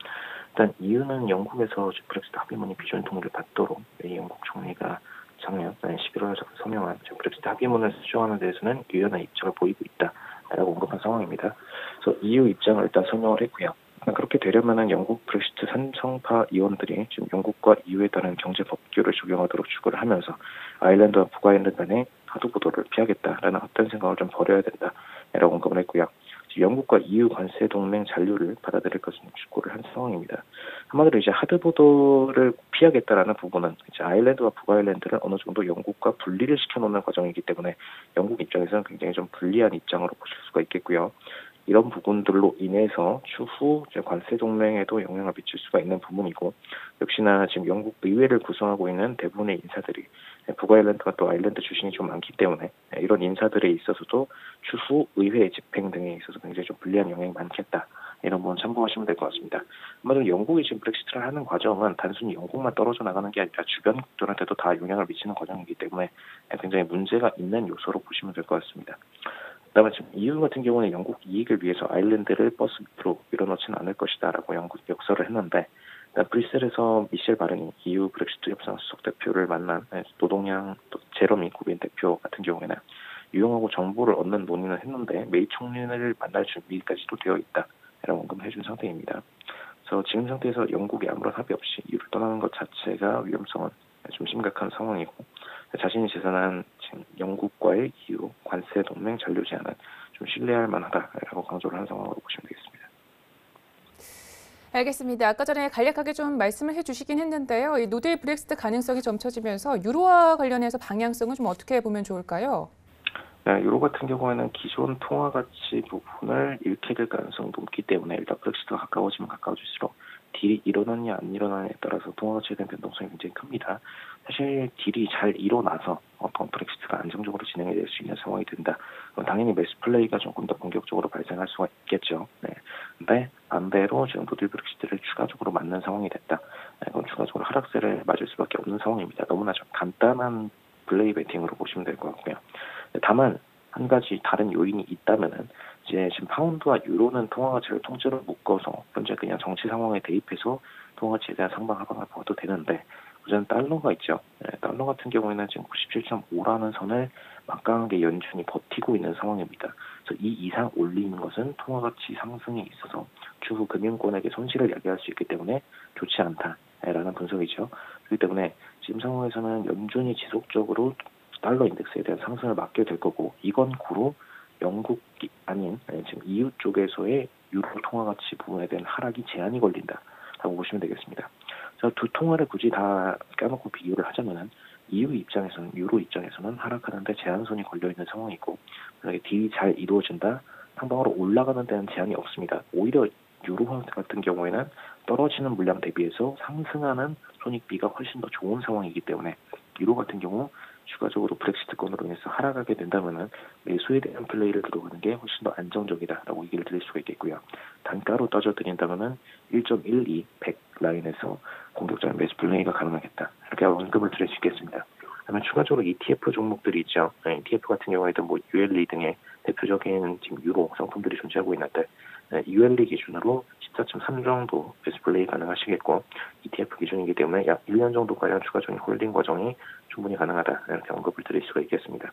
일단 EU는 영국에서 브렉시트 합의문이 비준 통일을 받도록 영국 총리가 작년 11월 서명한 브렉시트 합의문을 수정하는 데에서는 유연한 입장을 보이고 있다라고 언급한 상황입니다. 그래서 EU 입장을 일단 설명을 했고요. 그렇게 되려면은 영국 브렉시트 찬성파 의원들이 지금 영국과 EU에 따른 경제 법규를 적용하도록 추구를 하면서 아일랜드와 북아일랜드 간의 하도보도를 피하겠다라는 어떤 생각을 좀 버려야 된다라고 언급을 했고요. 영국과 EU 관세 동맹 잔류를 받아들일 것을 촉구를 한 상황입니다. 한마디로 이제 하드보도를 피하겠다라는 부분은 이제 아일랜드와 북아일랜드를 어느 정도 영국과 분리를 시켜놓는 과정이기 때문에 영국 입장에서는 굉장히 좀 불리한 입장으로 보실 수가 있겠고요. 이런 부분들로 인해서 추후 관세 동맹에도 영향을 미칠 수가 있는 부분이고 역시나 지금 영국 의회를 구성하고 있는 대부분의 인사들이 북아일랜드와 또 아일랜드 출신이 좀 많기 때문에 이런 인사들에 있어서도 추후 의회 집행 등에 있어서 굉장히 좀 불리한 영향이 많겠다. 이런 부분 참고하시면 될 것 같습니다. 아마도 영국이 지금 브렉시트를 하는 과정은 단순히 영국만 떨어져 나가는 게 아니라 주변 국들한테도 다 영향을 미치는 과정이기 때문에 굉장히 문제가 있는 요소로 보시면 될 것 같습니다. 그다음에 지금 EU 같은 경우는 영국 이익을 위해서 아일랜드를 버스 밑으로 밀어넣지는 않을 것이다라고 영국 역설을 했는데 브뤼셀에서 미셸 바른이 EU 브렉시트 협상 수석 대표를 만난 노동양 제러미 코빈 대표 같은 경우에는 유용하고 정보를 얻는 논의는 했는데 메이 총리를 만날 준비까지도 되어 있다라고 언급해 준 상태입니다. 그래서 지금 상태에서 영국이 아무런 합의 없이 EU를 떠나는 것 자체가 위험성은 좀 심각한 상황이고 자신이 제안한 지금 영국과의 EU 관세 동맹 잔류 제안은 좀 신뢰할 만하다라고 강조를 한 상황으로 보시면 되겠습니다. 알겠습니다. 아까 전에 간략하게 좀 말씀을 해주시긴 했는데요. 이 노딜 브렉시트 가능성이 점쳐지면서 유로와 관련해서 방향성은 좀 어떻게 보면 좋을까요? 네, 유로 같은 경우에는 기존 통화 가치 부분을 잃게 될 가능성이 높기 때문에 일단 브렉시트가 가까워지면 가까워질수록 딜이 일어나느냐 안 일어나느냐에 따라서 통화 가치에 대한 변동성이 굉장히 큽니다. 사실 딜이 잘 일어나서 브렉시트가 안정적으로 진행이 될 수 있는 상황이 된다. 당연히 매스 플레이가 조금 더 본격적으로 발생할 수가 있겠죠. 네. 근데 반대로 지금 노딜 브렉시트를 추가적으로 맞는 상황이 됐다. 그럼 추가적으로 하락세를 맞을 수밖에 없는 상황입니다. 너무나 좀 간단한 플레이 베팅으로 보시면 될 것 같고요. 다만 한 가지 다른 요인이 있다면은 이제 지금 파운드와 유로는 통화 가치를 통째로 묶어서 현재 그냥 정치 상황에 대입해서 통화 가치에 대한 상방 하방을 봐도 되는데 우선 달러가 있죠. 달러 같은 경우에는 지금 97.5라는 선을 막강하게 연준이 버티고 있는 상황입니다. 그래서 이 이상 올리는 것은 통화 가치 상승에 있어서 추후 금융권에게 손실을 야기할 수 있기 때문에 좋지 않다라는 분석이죠. 그렇기 때문에 지금 상황에서는 연준이 지속적으로 달러 인덱스에 대한 상승을 막게 될 거고 이건 고로 영국이 아닌 지금 EU 쪽에서의 유로 통화 가치 부분에 대한 하락이 제한이 걸린다라고 보시면 되겠습니다. 그래서 두 통화를 굳이 다 까놓고 비교를 하자면은 EU 입장에서는 유로 입장에서는 하락하는데 제한선이 걸려 있는 상황이고 만약에 딜이 잘 이루어진다 상방으로 올라가는 데는 제한이 없습니다. 오히려 유로 같은 경우에는 떨어지는 물량 대비해서 상승하는 손익비가 훨씬 더 좋은 상황이기 때문에 유로 같은 경우 추가적으로 브렉시트권으로 인해서 하락하게 된다면은 매수에 대한 플레이를 들어가는 게 훨씬 더 안정적이다라고 얘기를 드릴 수가 있겠고요. 단가로 따져드린다면은 1.12 100 라인에서 공격적인 매수 플레이가 가능하겠다. 이렇게 언급을 드릴 수 있겠습니다. 그다음에 추가적으로 ETF 종목들이 있죠. ETF 같은 경우에도 뭐 ULE 등의 대표적인 지금 유로 상품들이 존재하고 있는데 ULE 기준으로 14.3 정도 베이스 플레이 가능하시겠고 ETF 기준이기 때문에 약 1년 정도 관련 추가적인 홀딩 과정이 충분히 가능하다 이렇게 언급을 드릴 수가 있겠습니다.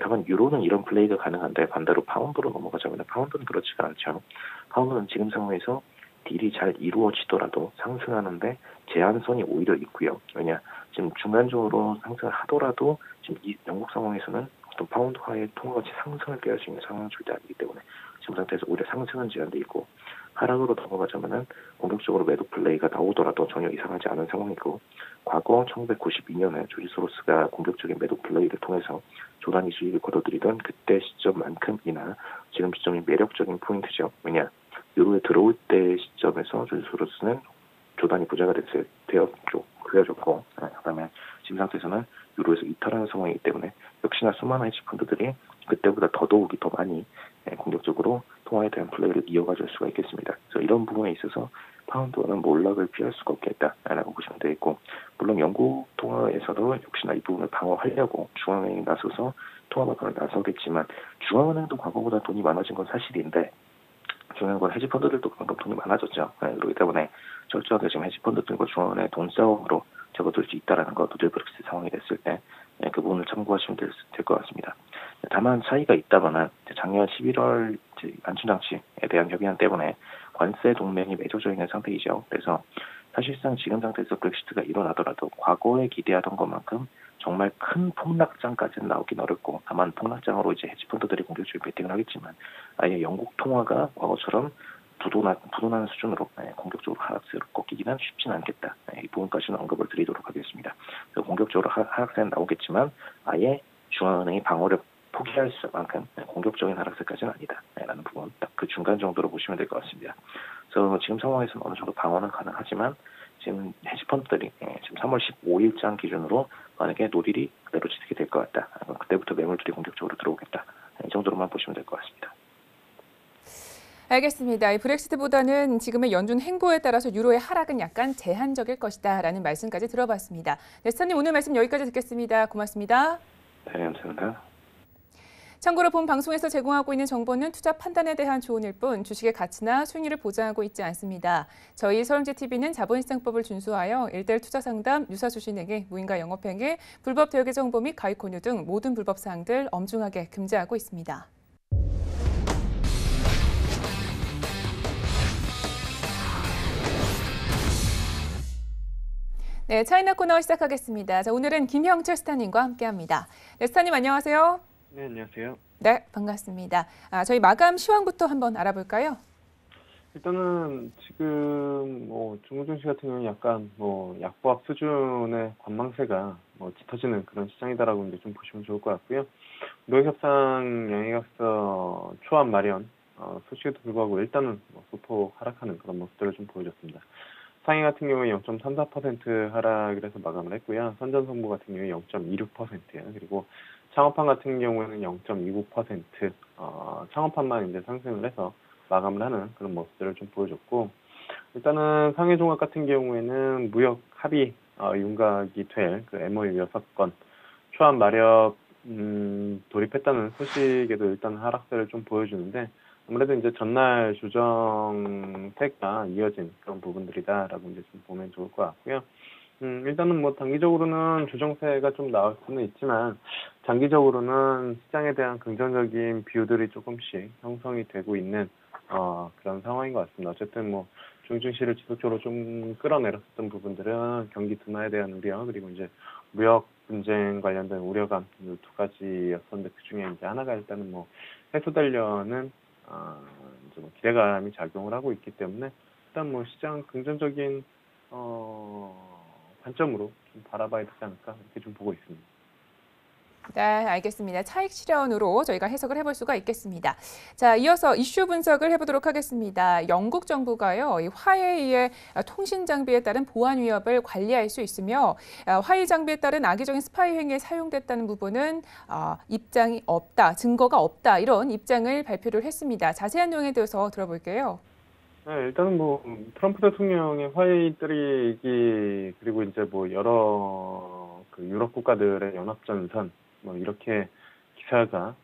다만 유로는 이런 플레이가 가능한데 반대로 파운드로 넘어가자면 파운드는 그렇지가 않죠. 파운드는 지금 상황에서 딜이 잘 이루어지더라도 상승하는데 제한선이 오히려 있고요. 왜냐 지금 중간적으로 상승을 하더라도 지금 이 영국 상황에서는 어떤 파운드화의 통화가치 상승을 깨할 수 있는 상황은 절대 아니기 때문에 지금 상태에서 오히려 상승은 제한돼 있고 하락으로 넘어가자면은 공격적으로 매도 플레이가 나오더라도 전혀 이상하지 않은 상황이고 과거 1992년에 조지 소로스가 공격적인 매도 플레이를 통해서 조단위 수익을 거둬들이던 그때 시점만큼이나 지금 시점이 매력적인 포인트죠. 왜냐 유로에 들어올 때 시점에서 조지 소로스는 조단위 부자가 되어줬고 그다음에 지금 상태에서는 유로에서 이탈하는 상황이기 때문에 역시나 수많은 헤지 펀드들이 그때보다 더더욱이 더 많이 공격적으로 통화에 대한 플레이를 이어가줄 수가 있겠습니다. 그래서 이런 부분에 있어서 파운드는 몰락을 피할 수가 없겠다라고 보시면 되겠고 물론 영국 통화에서도 역시나 이 부분을 방어하려고 중앙은행이 나서서 통화 마감을 나서겠지만 중앙은행도 과거보다 돈이 많아진 건 사실인데 중요한 건 헤지펀드들도 그만큼 돈이 많아졌죠. 그렇기 때문에 철저하게 지금 헤지펀드들과 중앙은행의 돈싸움으로 접어들 수 있다는 거 노즐 브렉시트 상황이 됐을 때 그 부분을 참고하시면 될 것 같습니다. 다만 차이가 있다거나 작년 11월 안전장치에 대한 협의안 때문에 관세 동맹이 맺어져 있는 상태이죠. 그래서 사실상 지금 상태에서 브렉시트가 일어나더라도 과거에 기대하던 것만큼 정말 큰 폭락장까지는 나오긴 어렵고 다만 폭락장으로 이제 헤지펀드들이 공격적인 베팅을 하겠지만 아예 영국 통화가 과거처럼 부도나는 수준으로 공격적으로 하락세로 꺾이기는 쉽지는 않겠다. 이 부분까지는 언급을 드리도록 하겠습니다. 공격적으로 하락세는 나오겠지만 아예 중앙은행이 방어를 포기할 만큼 공격적인 하락세까지는 아니다. 라는 부분 딱 그 중간 정도로 보시면 될 것 같습니다. 그래서 지금 상황에서는 어느 정도 방어는 가능하지만 지금 헤지펀드들이 지금 3월 15일장 기준으로 만약에 노딜이 그대로 지속이 될 것 같다. 그럼 그때부터 매물들이 공격적으로 들어오겠다. 이 정도로만 보시면 될 것 같습니다. 알겠습니다. 이 브렉시트보다는 지금의 연준 행보에 따라서 유로의 하락은 약간 제한적일 것이다 라는 말씀까지 들어봤습니다. 네, 스타님 오늘 말씀 여기까지 듣겠습니다. 고맙습니다. 네, 감사합니다. 참고로 본 방송에서 제공하고 있는 정보는 투자 판단에 대한 조언일 뿐 주식의 가치나 수익률을 보장하고 있지 않습니다. 저희 서울제TV는 자본시장법을 준수하여 일대일 투자 상담, 유사주식행위, 무인가 영업행위, 불법 대여계 정보 및 가입 권유 등 모든 불법 사항들 엄중하게 금지하고 있습니다. 네, 차이나 코너 시작하겠습니다. 자, 오늘은 김형철 스타님과 함께합니다. 네, 스타님 안녕하세요. 네, 안녕하세요. 네, 반갑습니다. 저희 마감 시황부터 한번 알아볼까요? 일단은 지금 중국 증시 같은 경우는 약간 약보합 수준의 관망세가 짙어지는 그런 시장이다라고 이제 좀 보시면 좋을 것 같고요. 노역협상 양해각서 초안 마련 소식에도 불구하고 일단은 소폭 하락하는 그런 모습들을 좀 보여줬습니다. 상해 같은 경우에 0.34% 하락을 해서 마감을 했고요. 선전성부 같은 경우에 0.26%예요. 그리고 창업판 같은 경우에는 0.29%, 창업판만 이제 상승을 해서 마감을 하는 그런 모습들을 좀 보여줬고, 일단은 상해종합 같은 경우에는 무역 합의 윤곽이 될 그 MOU 6건 초안 마련 돌입했다는 소식에도 일단 하락세를 좀 보여주는데, 아무래도 이제 전날 조정세가 이어진 그런 부분들이다라고 이제 좀 보면 좋을 것 같고요. 일단은 단기적으로는 조정세가 좀 나올 수는 있지만, 장기적으로는 시장에 대한 긍정적인 뷰들이 조금씩 형성이 되고 있는, 그런 상황인 것 같습니다. 어쨌든 중국 증시를 지속적으로 좀 끌어내렸었던 부분들은 경기 둔화에 대한 우려, 그리고 이제 무역 분쟁 관련된 우려감, 이 두 가지였었는데, 그 중에 이제 하나가 일단은 해소되려는, 이제 기대감이 작용을 하고 있기 때문에, 일단 시장 긍정적인, 관점으로 좀 바라봐야 되지 않을까 이렇게 좀 보고 있습니다. 네, 알겠습니다. 차익 실현으로 저희가 해석을 해볼 수가 있겠습니다. 자, 이어서 이슈 분석을 해보도록 하겠습니다. 영국 정부가요, 이 화웨이의 통신 장비에 따른 보안 위협을 관리할 수 있으며 화웨이 장비에 따른 악의적인 스파이 행위에 사용됐다는 부분은 입장이 없다, 증거가 없다 이런 입장을 발표를 했습니다. 자세한 내용에 대해서 들어볼게요. 네, 일단은 트럼프 대통령의 화웨이 뜨리기, 그리고 이제 여러 그 유럽 국가들의 연합전선 이렇게 기사가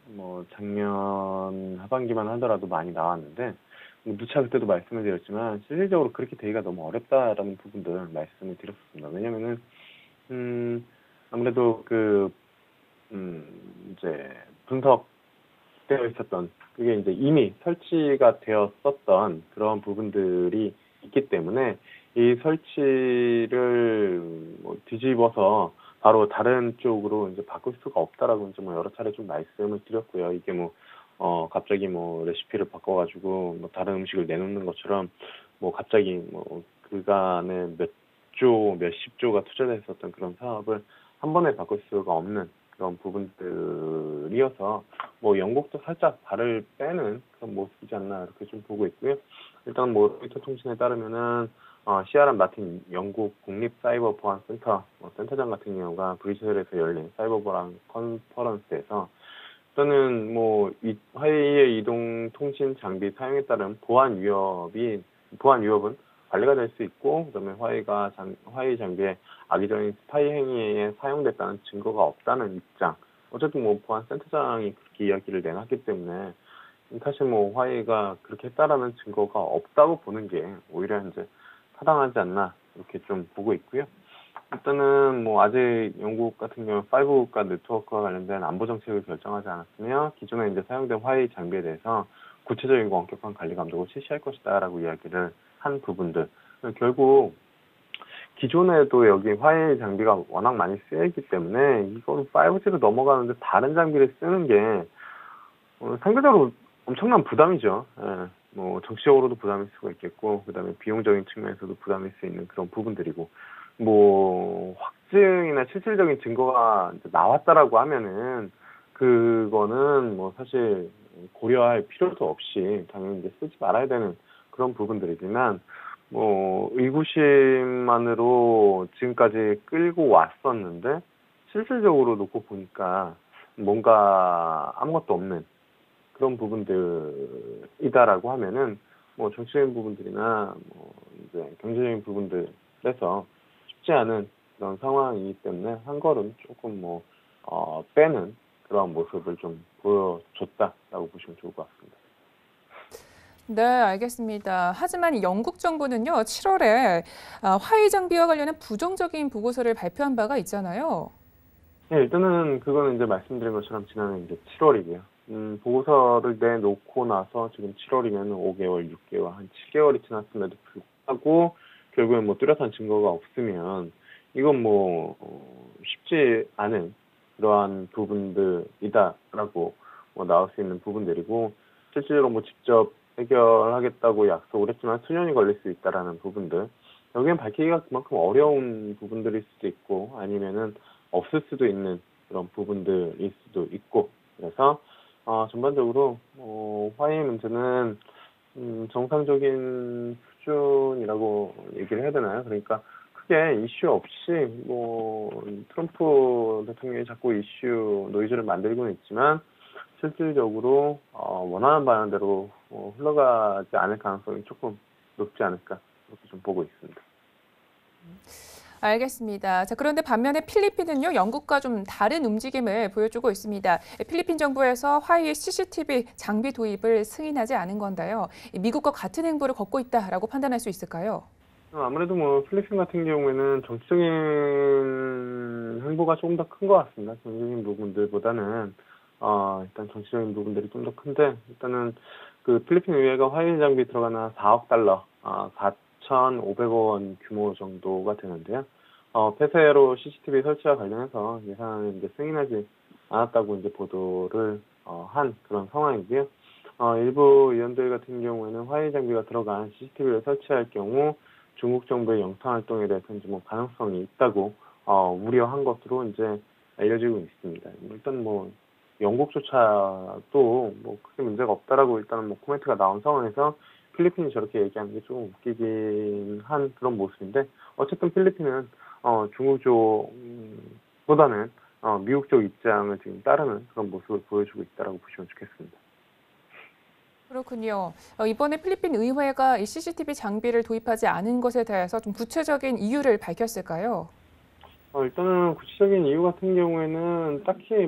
작년 하반기만 하더라도 많이 나왔는데, 누차 그때도 말씀을 드렸지만 실질적으로 그렇게 되기가 너무 어렵다라는 부분들 말씀을 드렸습니다. 왜냐면은 아무래도 이제 분석되어 있었던 그게 이제 이미 설치가 되었었던 그런 부분들이 있기 때문에 이 설치를 뭐 뒤집어서 바로 다른 쪽으로 이제 바꿀 수가 없다라고 이제 뭐 여러 차례 좀 말씀을 드렸고요. 이게 갑자기 레시피를 바꿔가지고 다른 음식을 내놓는 것처럼 갑자기 그간에 몇십 조가 투자됐었던 그런 사업을 한 번에 바꿀 수가 없는 그런 부분들이어서 영국도 살짝 발을 빼는 그런 모습이지 않나 이렇게 좀 보고 있고요. 일단 로이터 통신에 따르면은 시아람 마틴 영국 국립사이버보안센터 센터장 같은 경우가 브뤼셀에서 열린 사이버보안 컨퍼런스에서 일단은 이 화웨이의 이동 통신 장비 사용에 따른 보안 위협은 관리가 될 수 있고, 그다음에 화웨이 장비에 악의적인 스파이 행위에 사용됐다는 증거가 없다는 입장. 어쨌든 보안 센터장이 그렇게 이야기를 내놨기 때문에 사실 화웨이가 그렇게 했다라는 증거가 없다고 보는 게 오히려 이제 타당하지 않나 이렇게 좀 보고 있고요. 일단은 아직 영국 같은 경우 5국가 네트워크와 관련된 안보 정책을 결정하지 않았으며 기존에 이제 사용된 화웨이 장비에 대해서 구체적이고 엄격한 관리 감독을 실시할 것이다라고 이야기를 한 부분들. 결국 기존에도 여기 화웨이 장비가 워낙 많이 쓰이기 때문에 이건 5G로 넘어가는데 다른 장비를 쓰는 게 상대적으로 엄청난 부담이죠. 예. 정치적으로도 부담일 수가 있겠고, 그다음에 비용적인 측면에서도 부담일 수 있는 그런 부분들이고, 확증이나 실질적인 증거가 이제 나왔다라고 하면은 그거는 사실 고려할 필요도 없이 당연히 이제 쓰지 말아야 되는 그런 부분들이지만 의구심만으로 지금까지 끌고 왔었는데 실질적으로 놓고 보니까 뭔가 아무것도 없는 그런 부분들이다라고 하면은 정치적인 부분들이나 이제 경제적인 부분들에서 쉽지 않은 그런 상황이기 때문에 한 걸음 조금 빼는 그런 모습을 좀 보여줬다라고 보시면 좋을 것 같습니다. 네, 알겠습니다. 하지만 영국 정부는요, 7월에 화웨이 장비와 관련한 부정적인 보고서를 발표한 바가 있잖아요. 네, 일단은 그거는 이제 말씀드린 것처럼 지난해 이제 7월이고요. 보고서를 내놓고 나서 지금 7월이면 5개월, 6개월, 한 7개월이 지났음에도 불구하고 결국엔 뚜렷한 증거가 없으면 이건 쉽지 않은 그러한 부분들이다라고 나올 수 있는 부분들이고, 실제로 직접 해결하겠다고 약속을 했지만 수년이 걸릴 수 있다라는 부분들, 여기엔 밝히기가 그만큼 어려운 부분들일 수도 있고 아니면은 없을 수도 있는 그런 부분들일 수도 있고, 그래서 전반적으로 화웨이 문제는 정상적인 수준이라고 얘기를 해야 되나요? 그러니까 크게 이슈 없이 트럼프 대통령이 자꾸 이슈 노이즈를 만들고는 있지만 실질적으로 원하는 방향대로 흘러가지 않을 가능성이 조금 높지 않을까 그렇게 좀 보고 있습니다. 알겠습니다. 자, 그런데 반면에 필리핀은요, 영국과 좀 다른 움직임을 보여주고 있습니다. 필리핀 정부에서 화웨이 CCTV 장비 도입을 승인하지 않은 건데요. 미국과 같은 행보를 걷고 있다라고 판단할 수 있을까요? 아무래도 필리핀 같은 경우에는 정치적인 행보가 조금 더 큰 것 같습니다. 정치적인 부분들보다는 일단 정치적인 부분들이 좀 더 큰데, 일단은 그 필리핀 의회가 화웨이 장비 들어가는 한 4억 달러, 4,500억 원 규모 정도가 되는데요. 폐쇄로 CCTV 설치와 관련해서 예산을 이제 승인하지 않았다고 이제 보도를 한 그런 상황이고요. 일부 의원들 같은 경우에는 화웨이 장비가 들어간 CCTV를 설치할 경우 중국 정부의 영토 활동에 대해서 이제 가능성이 있다고 우려한 것으로 이제 알려지고 있습니다. 일단 영국조차도 크게 문제가 없다라고 일단은 코멘트가 나온 상황에서 필리핀이 저렇게 얘기하는 게 좀 웃기긴 한 그런 모습인데, 어쨌든 필리핀은 중국 쪽보다는 미국 쪽 입장을 지금 따르는 그런 모습을 보여주고 있다라고 보시면 좋겠습니다. 그렇군요. 이번에 필리핀 의회가 이 CCTV 장비를 도입하지 않은 것에 대해서 좀 구체적인 이유를 밝혔을까요? 일단은 구체적인 이유 같은 경우에는 딱히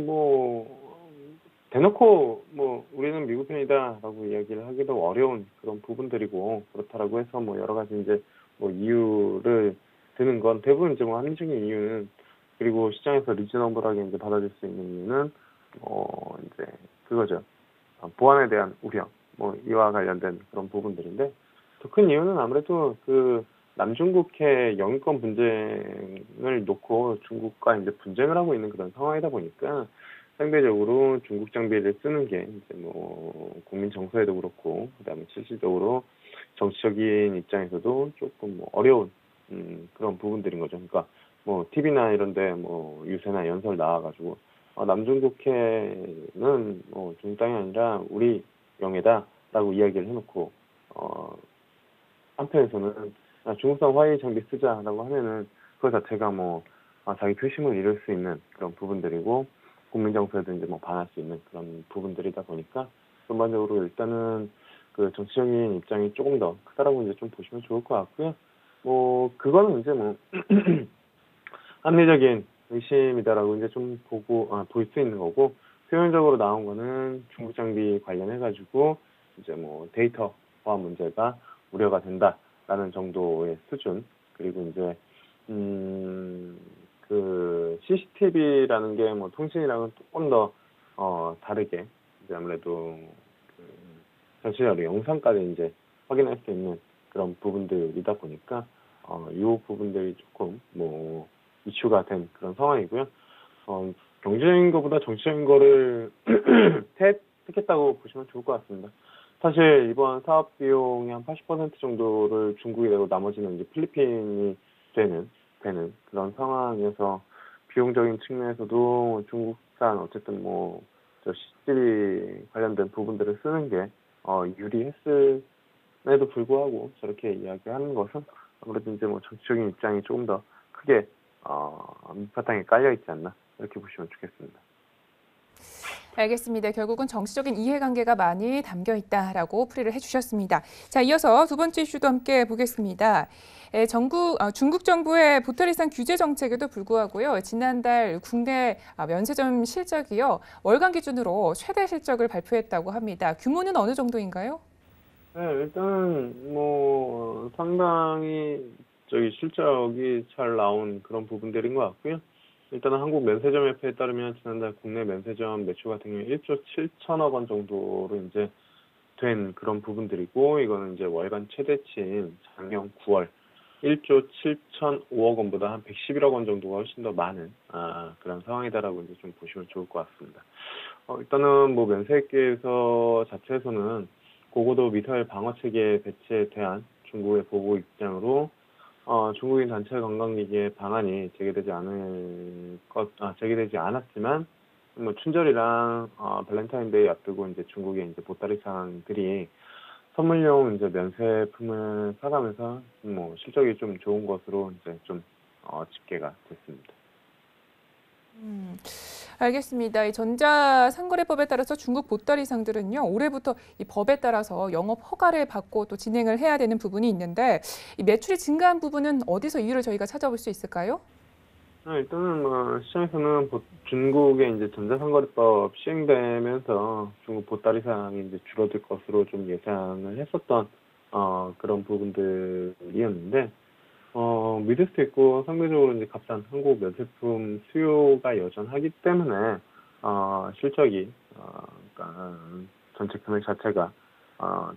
대놓고 뭐 우리는 미국 편이다라고 이야기를 하기도 어려운 그런 부분들이고 그렇다라고 해서 뭐 여러 가지 이제 뭐 이유를 드는 건 대부분 이제 뭐 합리적인 이유는 그리고 시장에서 리즈너블하게 이제 받아줄 수 있는 이유는 이제 그거죠. 보안에 대한 우려 뭐 이와 관련된 그런 부분들인데 더 큰 이유는 아무래도 그 남중국해 영유권 분쟁을 놓고 중국과 이제 분쟁을 하고 있는 그런 상황이다 보니까 상대적으로 중국 장비를 쓰는 게 이제 뭐 국민 정서에도 그렇고 그다음에 실질적으로 정치적인 입장에서도 조금 뭐 어려운 그런 부분들인 거죠. 그러니까 뭐 TV나 이런데 뭐 유세나 연설 나와가지고 남중국해는 뭐 중국 땅이 아니라 우리 영해다라고 이야기를 해놓고 한편에서는 중국산 화웨이 장비 쓰자라고 하면은 그거 자체가 뭐 자기 표심을 이룰 수 있는 그런 부분들이고 국민 정서에도 이제 뭐 반할 수 있는 그런 부분들이다 보니까 전반적으로 일단은 그 정치적인 입장이 조금 더 크다라고 이제 좀 보시면 좋을 것 같고요. 뭐 그거는 이제 뭐 합리적인 의심이다라고 이제 좀 보고 볼 수 있는 거고 표면적으로 나온 거는 중국 장비 관련해 가지고 이제 뭐 데이터화 문제가 우려가 된다라는 정도의 수준 그리고 이제 그 CCTV라는 게 뭐 통신이랑은 조금 더 다르게 이제 아무래도 그 전체적으로 영상까지 이제 확인할 수 있는 그런 부분들이다 보니까 이 부분들이 조금 뭐 이슈가 된 그런 상황이고요. 경제적인 것보다 정치적인 거를 택했다고 보시면 좋을 것 같습니다. 사실 이번 사업 비용의 한 80% 정도를 중국이 내고 나머지는 이제 필리핀이 되는 그런 상황에서 비용적인 측면에서도 중국산 어쨌든 뭐 저 CCTV 관련된 부분들을 쓰는 게 유리했음에도 불구하고 저렇게 이야기하는 것은 아무래도 이제 뭐 정치적인 입장이 조금 더 크게 밑바탕에 깔려 있지 않나 이렇게 보시면 좋겠습니다. 알겠습니다. 결국은 정치적인 이해관계가 많이 담겨 있다라고 풀이를 해주셨습니다. 자, 이어서 두 번째 이슈도 함께 보겠습니다. 중국 정부의 보따리상 규제 정책에도 불구하고요. 지난달 국내 면세점 실적이요. 월간 기준으로 최대 실적을 발표했다고 합니다. 규모는 어느 정도인가요? 네, 일단은 뭐 상당히 실적이 잘 나온 그런 부분들인 것 같고요. 일단은 한국 면세점 협회에 따르면 지난달 국내 면세점 매출 같은 경우에 1조 7천억 원 정도로 이제 된 그런 부분들이고 이거는 이제 월간 최대치인 작년 9월 1조 7,005억 원보다 한 111억 원 정도가 훨씬 더 많은 그런 상황이다라고 이제 좀 보시면 좋을 것 같습니다. 일단은 뭐 면세계에서 자체에서는 고고도 미사일 방어 체계 배치에 대한 중국의 보고 입장으로 중국인 단체 관광객의 방안이 제기되지 않았지만 뭐 춘절이랑 발렌타인데이 앞두고 이제 중국의 이제 보따리상들이 선물용 이제 면세품을 사가면서 뭐 실적이 좀 좋은 것으로 이제 좀 집계가 됐습니다. 알겠습니다. 이 전자상거래법에 따라서 중국 보따리상들은요, 올해부터 이 법에 따라서 영업 허가를 받고 또 진행을 해야 되는 부분이 있는데, 이 매출이 증가한 부분은 어디서 이유를 저희가 찾아볼 수 있을까요? 일단은 뭐 시장에서는 중국의 이제 전자상거래법 시행되면서 중국 보따리상이 이제 줄어들 것으로 좀 예상을 했었던 그런 부분들이었는데 믿을 수도 있고 상대적으로 이제 값싼 한국 면세품 수요가 여전하기 때문에 실적이 그러니까 전체 금액 자체가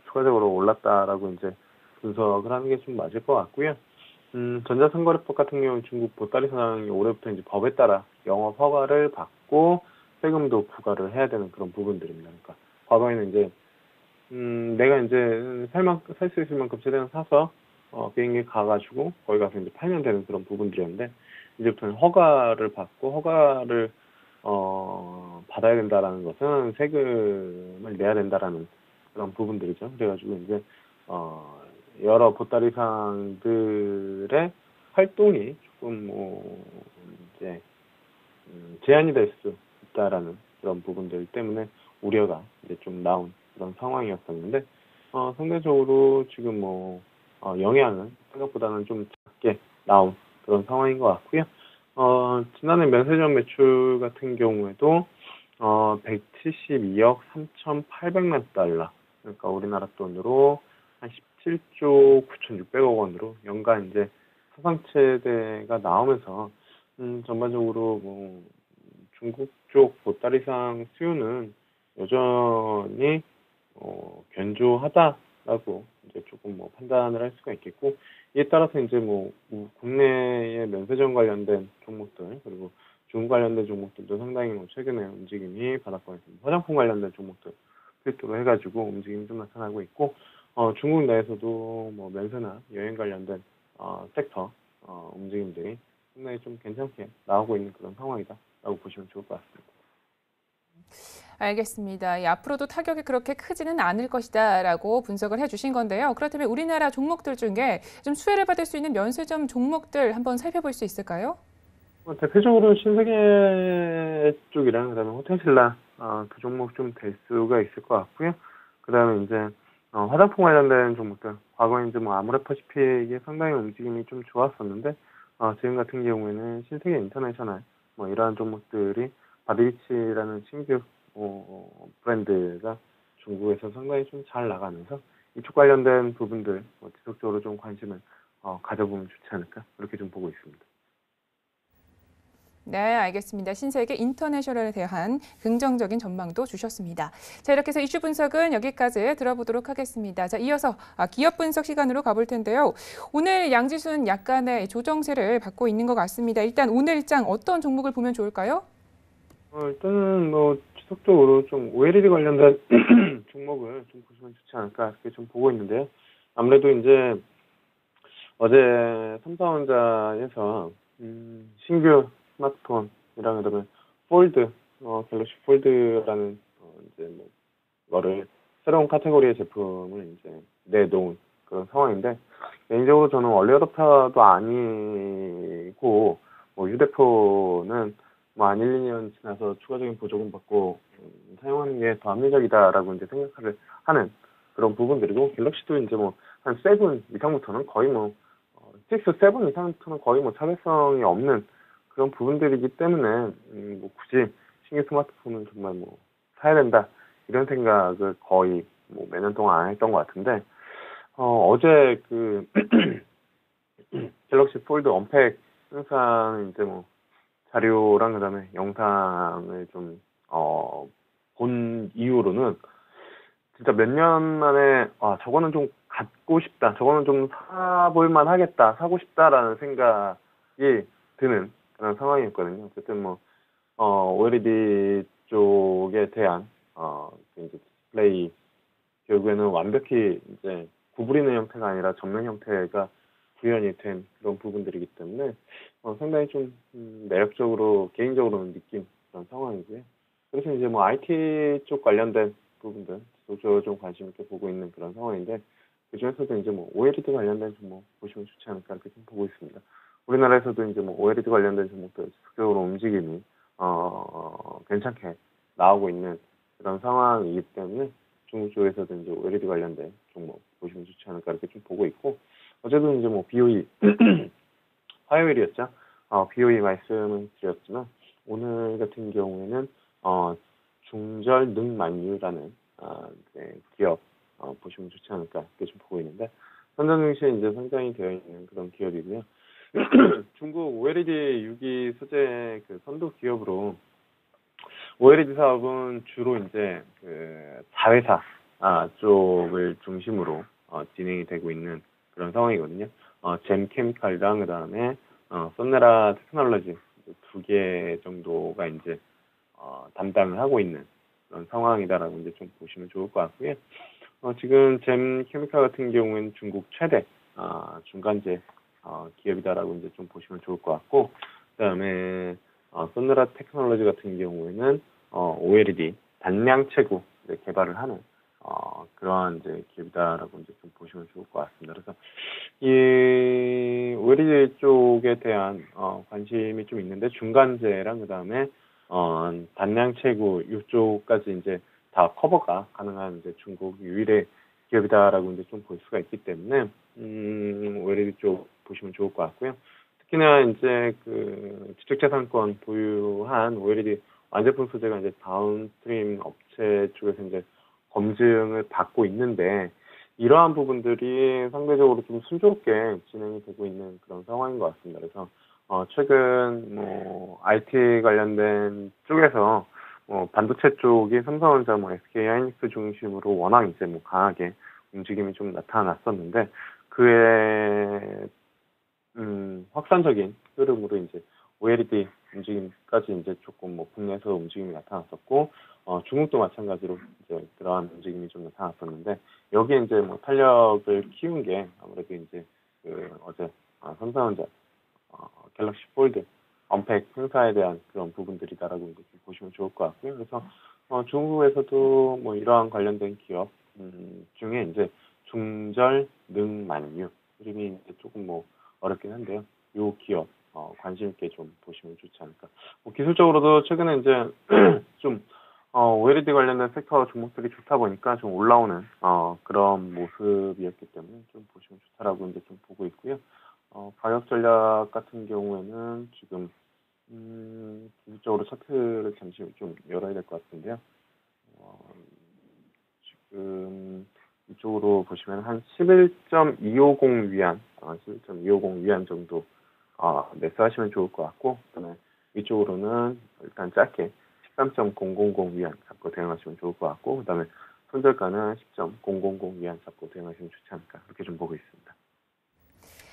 추가적으로 올랐다라고 이제 분석을 하는 게 좀 맞을 것 같고요. 전자상거래법 같은 경우 중국 보따리상이 올해부터 이제 법에 따라 영업 허가를 받고 세금도 부과를 해야 되는 그런 부분들입니다. 그러니까 과거에는 이제 내가 이제 살 수 있을 만큼 최대한 사서 비행기 가가지고 거기 가서 이제 팔면 되는 그런 부분들이었는데 이제부터는 허가를 받고 허가를 받아야 된다라는 것은 세금을 내야 된다라는 그런 부분들이죠. 그래가지고 이제 여러 보따리상들의 활동이 조금 뭐 이제 제한이 될 수 있다라는 그런 부분들 때문에 우려가 이제 좀 나온 그런 상황이었었는데 상대적으로 지금 뭐 영향은 생각보다는 좀 작게 나온 그런 상황인 것 같고요. 지난해 면세점 매출 같은 경우에도 172억 3,800만 달러. 그러니까 우리나라 돈으로 한 17조 9,600억 원으로 연간 이제 사상 최대가 나오면서 전반적으로 뭐 중국 쪽 보따리상 수요는 여전히 견조하다라고 이제 조금 뭐 판단을 할 수가 있겠고, 이에 따라서 이제 뭐 국내의 면세점 관련된 종목들, 그리고 중국 관련된 종목들도 상당히 뭐 최근에 움직임이 바닥권에서 화장품 관련된 종목들 필두로 해가지고 움직임이 좀 나타나고 있고, 중국 내에서도 뭐 면세나 여행 관련된 섹터 움직임들이 상당히 좀 괜찮게 나오고 있는 그런 상황이다라고 보시면 좋을 것 같습니다. 알겠습니다. 앞으로도 타격이 그렇게 크지는 않을 것이다라고 분석을 해주신 건데요. 그렇다면 우리나라 종목들 중에 좀 수혜를 받을 수 있는 면세점 종목들 한번 살펴볼 수 있을까요? 대표적으로 신세계 쪽이랑 그다음에 호텔신라 두 종목 좀 될 수가 있을 것 같고요. 그다음에 이제 화장품 관련된 종목들, 과거에 이제 뭐 아모레퍼시픽이 상당히 움직임이 좀 좋았었는데 지금 같은 경우에는 신세계 인터내셔널 뭐 이러한 종목들이 바디비치라는 신규 브랜드가 중국에서 상당히 좀 잘 나가면서 이쪽 관련된 부분들 지속적으로 좀 관심을 가져보면 좋지 않을까, 그렇게 좀 보고 있습니다. 네, 알겠습니다. 신세계 인터내셔널에 대한 긍정적인 전망도 주셨습니다. 자, 이렇게 해서 이슈 분석은 여기까지 들어보도록 하겠습니다. 자, 이어서 기업 분석 시간으로 가볼 텐데요. 오늘 양지수는 약간의 조정세를 받고 있는 것 같습니다. 일단 오늘 장 어떤 종목을 보면 좋을까요? 일단은 뭐 지속적으로 좀 OLED 관련된 종목을 좀 보시면 좋지 않을까 이렇게 좀 보고 있는데요. 아무래도 이제 어제 삼성전자에서 신규 스마트폰이랑 그다음에 폴드, 갤럭시 폴드라는 이제 뭐 거를 새로운 카테고리의 제품을 이제 내놓은 그런 상황인데, 개인적으로 저는 얼리 어댑터도 아니고 뭐 휴대폰은 뭐 한 1, 2년 지나서 추가적인 보조금 받고 사용하는 게 더 합리적이다라고 이제 생각을 하는 그런 부분들이고, 갤럭시도 이제 뭐 한 7 이상부터는 거의 뭐 6, 7 이상부터는 거의 뭐 차별성이 없는 그런 부분들이기 때문에 뭐 굳이 신규 스마트폰은 정말 뭐 사야 된다 이런 생각을 거의 뭐 매년 동안 안 했던 것 같은데, 어제 그 갤럭시 폴드 언팩 항상 이제 뭐 자료랑 그다음에 영상을 좀 본 이후로는 진짜 몇 년 만에 저거는 좀 갖고 싶다, 저거는 좀 사볼만 하겠다, 사고 싶다라는 생각이 드는 그런 상황이었거든요. 어쨌든 뭐 OLED 쪽에 대한 이제 디스플레이 결국에는 완벽히 이제 구부리는 형태가 아니라 전면 형태가 구현이 된 그런 부분들이기 때문에 상당히 좀 매력적으로 개인적으로는 느낀 그런 상황이고요. 그래서 이제 뭐 IT 쪽 관련된 부분들 좀 관심 있게 보고 있는 그런 상황인데, 그 중에서도 이제 뭐 OLED 관련된 종목 보시면 좋지 않을까 이렇게 좀 보고 있습니다. 우리나라에서도 이제 뭐 OLED 관련된 종목들 지속적으로 움직임이 괜찮게 나오고 있는 그런 상황이기 때문에 중국 쪽에서도 이제 OLED 관련된 종목 보시면 좋지 않을까 이렇게 좀 보고 있고, 어제도 이제 뭐 BOE 화요일이었죠. BOE 말씀을 드렸지만 오늘 같은 경우에는 중절능만유라는 기업 보시면 좋지 않을까 이렇게 좀 보고 있는데, 선전증시에 이제 상장이 되어 있는 그런 기업이고요. 중국 OLED 6기 소재 그 선도 기업으로 OLED 사업은 주로 이제 그 자회사 쪽을 중심으로 진행이 되고 있는 그런 상황이거든요. 잼케미칼이랑 그다음에 썬네라 테크놀로지 두 개 정도가 이제 담당을 하고 있는 그런 상황이다라고 이제 좀 보시면 좋을 것 같고요. 지금 잼케미칼 같은 경우에는 중국 최대 중간재 기업이다라고 이제 좀 보시면 좋을 것 같고, 그다음에 썬네라 테크놀로지 같은 경우에는 OLED 단량 채구 개발을 하는 그러한 이제 기업이다라고 이제 좀 보시면 좋을 것 같습니다. 그래서 이 OLED 쪽에 대한 관심이 좀 있는데, 중간재랑 그다음에 단량 채구 이쪽까지 이제 다 커버가 가능한 이제 중국 유일의 기업이다라고 이제 좀 볼 수가 있기 때문에 OLED 쪽 보시면 좋을 것 같고요. 특히나 이제 그 지적재산권 보유한 OLED 완제품 소재가 이제 다운스트림 업체 쪽에서 이제 검증을 받고 있는데 이러한 부분들이 상대적으로 좀 순조롭게 진행이 되고 있는 그런 상황인 것 같습니다. 그래서 최근 IT 관련된 쪽에서 반도체 쪽이 삼성전자, SK 하이닉스 중심으로 워낙 이제 강하게 움직임이 좀 나타났었는데 그의 확산적인 흐름으로 이제 OLED 움직임까지 이제 조금 국내에서 움직임이 나타났었고 중국도 마찬가지로 이제 그러한 움직임이 좀 나타났었는데 여기에 이제 탄력을 키운 게 아무래도 이제 어제 삼성전자 갤럭시 폴드 언팩 행사에 대한 그런 부분들이다라고 이렇게 보시면 좋을 것 같고요. 그래서 중국에서도 이러한 관련된 기업 중에 이제 중절능만유 이름이 이제 조금 어렵긴 한데요. 이 기업 관심 있게 좀 보시면 좋지 않을까. 기술적으로도 최근에 이제 좀 OLED 관련된 섹터 종목들이 좋다 보니까 좀 올라오는 그런 모습이었기 때문에 좀 보시면 좋다라고 이제 좀 보고 있고요. 가격 전략 같은 경우에는 지금 기술적으로 차트를 잠시 좀 열어야 될 것 같은데요. 지금 이쪽으로 보시면 한 11.250 위안, 11.250 위안 정도 매수하시면 좋을 것 같고, 그다음에 위쪽으로는 일단 짧게 13.000 위안 잡고 대응하시면 좋을 것 같고, 그다음에 손절가는 10.000 위안 잡고 대응하시면 좋지 않을까 그렇게 좀 보고 있습니다.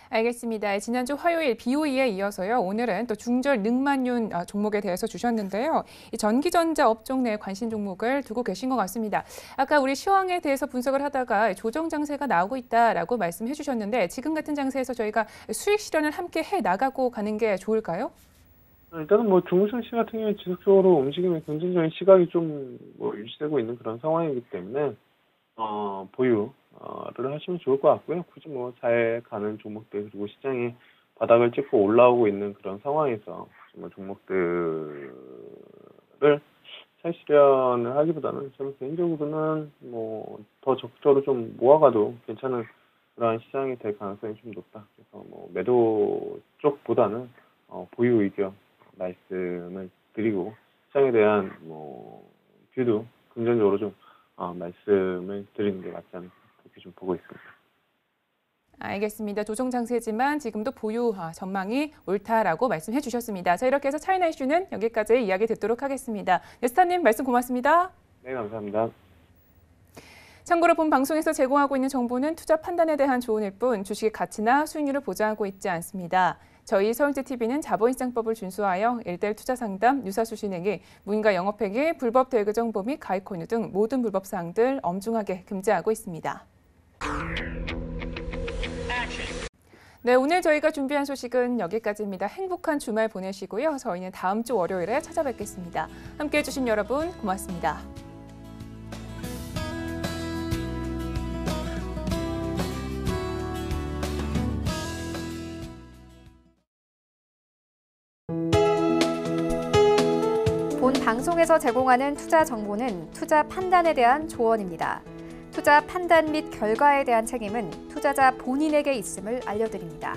알겠습니다. 지난주 화요일 BOE에 이어서요. 오늘은 또 중절 능만윤 종목에 대해서 주셨는데요. 이 전기전자 업종 내 관심 종목을 두고 계신 것 같습니다. 아까 우리 시황에 대해서 분석을 하다가 조정 장세가 나오고 있다라고 말씀해 주셨는데 지금 같은 장세에서 저희가 수익 실현을 함께 해 나가고 가는 게 좋을까요? 일단은 중우증시 같은 경우에 지속적으로 움직임의 긍정적인 시각이 좀 유지되고 있는 그런 상황이기 때문에 보유를 하시면 좋을 것 같고요. 굳이 잘 가는 종목들 그리고 시장이 바닥을 찍고 올라오고 있는 그런 상황에서 종목들을 차익 실현을 하기보다는 저는 개인적으로는 더 적극적으로 좀 모아가도 괜찮은 그런 시장이 될 가능성이 좀 높다. 그래서 매도 쪽보다는 보유 의견 말씀을 드리고 시장에 대한 뷰도 긍정적으로 좀 말씀을 드리는 게 맞지 않을까 그렇게 좀 보고 있습니다. 알겠습니다. 조정 장세지만 지금도 보유 전망이 옳다라고 말씀해 주셨습니다. 자, 이렇게 해서 차이나 이슈는 여기까지 이야기 듣도록 하겠습니다. 스타님 말씀 고맙습니다. 네, 감사합니다. 참고로 본 방송에서 제공하고 있는 정보는 투자 판단에 대한 조언일 뿐 주식의 가치나 수익률을 보장하고 있지 않습니다. 저희 서울제TV는 자본시장법을 준수하여 일대일 투자 상담, 유사수 진행에 무인가 영업행위, 불법 대그 정보 및 가입 권유 등 모든 불법 사항들 엄중하게 금지하고 있습니다. 네, 오늘 저희가 준비한 소식은 여기까지입니다. 행복한 주말 보내시고요. 저희는 다음 주 월요일에 찾아뵙겠습니다. 함께해 주신 여러분 고맙습니다. 본 방송에서 제공하는 투자 정보는 투자 판단에 대한 조언입니다. 투자 판단 및 결과에 대한 책임은 투자자 본인에게 있음을 알려드립니다.